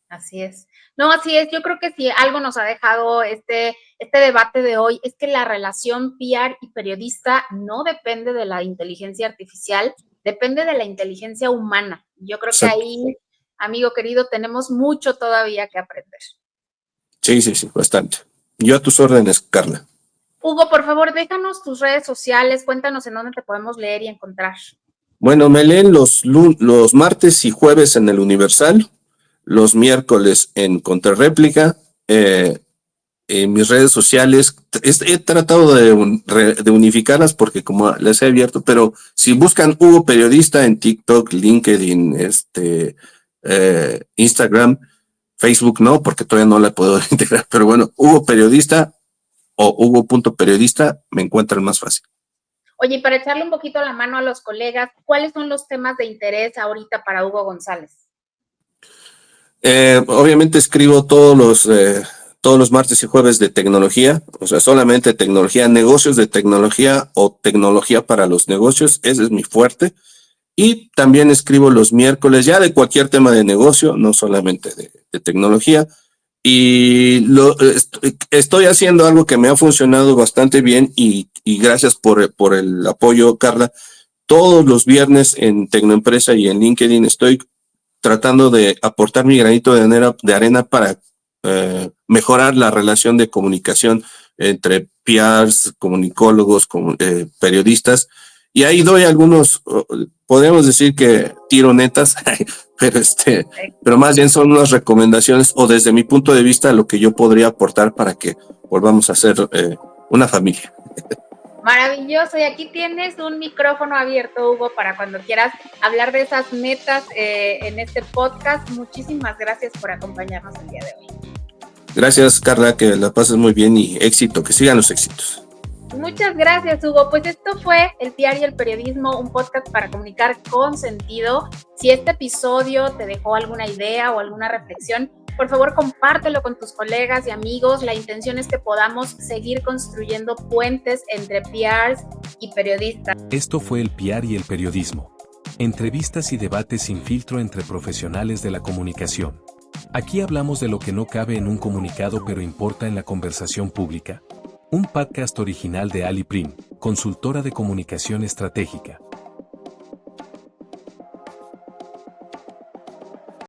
Así es. No, así es. Yo creo que si algo nos ha dejado este debate de hoy es que la relación PR y periodista no depende de la inteligencia artificial, depende de la inteligencia humana. Yo creo que ahí, amigo querido, tenemos mucho todavía que aprender. Sí, bastante. Yo a tus órdenes, Carla. Hugo, por favor, déjanos tus redes sociales, cuéntanos en dónde te podemos leer y encontrar. Bueno, me leen los martes y jueves en El Universal, los miércoles en Contrarréplica, en mis redes sociales. He tratado de unificarlas porque como les he abierto, pero si buscan Hugo Periodista en TikTok, LinkedIn, Instagram, Facebook no, porque todavía no la puedo integrar, pero bueno, Hugo Periodista o Hugo.periodista me encuentran más fácil. Oye, para echarle un poquito la mano a los colegas, ¿cuáles son los temas de interés ahorita para Hugo González? Obviamente escribo todos todos los martes y jueves de tecnología, o sea, solamente tecnología, negocios de tecnología o tecnología para los negocios, ese es mi fuerte. Y también escribo los miércoles ya de cualquier tema de negocio, no solamente de tecnología. Y estoy haciendo algo que me ha funcionado bastante bien y gracias por el apoyo, Carla. Todos los viernes en Tecnoempresa y en LinkedIn estoy tratando de aportar mi granito de arena para mejorar la relación de comunicación entre PRs, comunicólogos, periodistas. Y ahí doy algunos, podemos decir que tironetas, pero más bien son unas recomendaciones o desde mi punto de vista lo que yo podría aportar para que volvamos a ser una familia. Maravilloso, y aquí tienes un micrófono abierto, Hugo, para cuando quieras hablar de esas metas en este podcast. Muchísimas gracias por acompañarnos el día de hoy. Gracias, Carla, que la pases muy bien y éxito, que sigan los éxitos. Muchas gracias, Hugo. Pues esto fue El PR y el Periodismo, un podcast para comunicar con sentido. Si este episodio te dejó alguna idea o alguna reflexión, por favor compártelo con tus colegas y amigos. La intención es que podamos seguir construyendo puentes entre PRs y periodistas. Esto fue El PR y el Periodismo. Entrevistas y debates sin filtro entre profesionales de la comunicación. Aquí hablamos de lo que no cabe en un comunicado pero importa en la conversación pública. Un podcast original de Ali Prim, consultora de comunicación estratégica.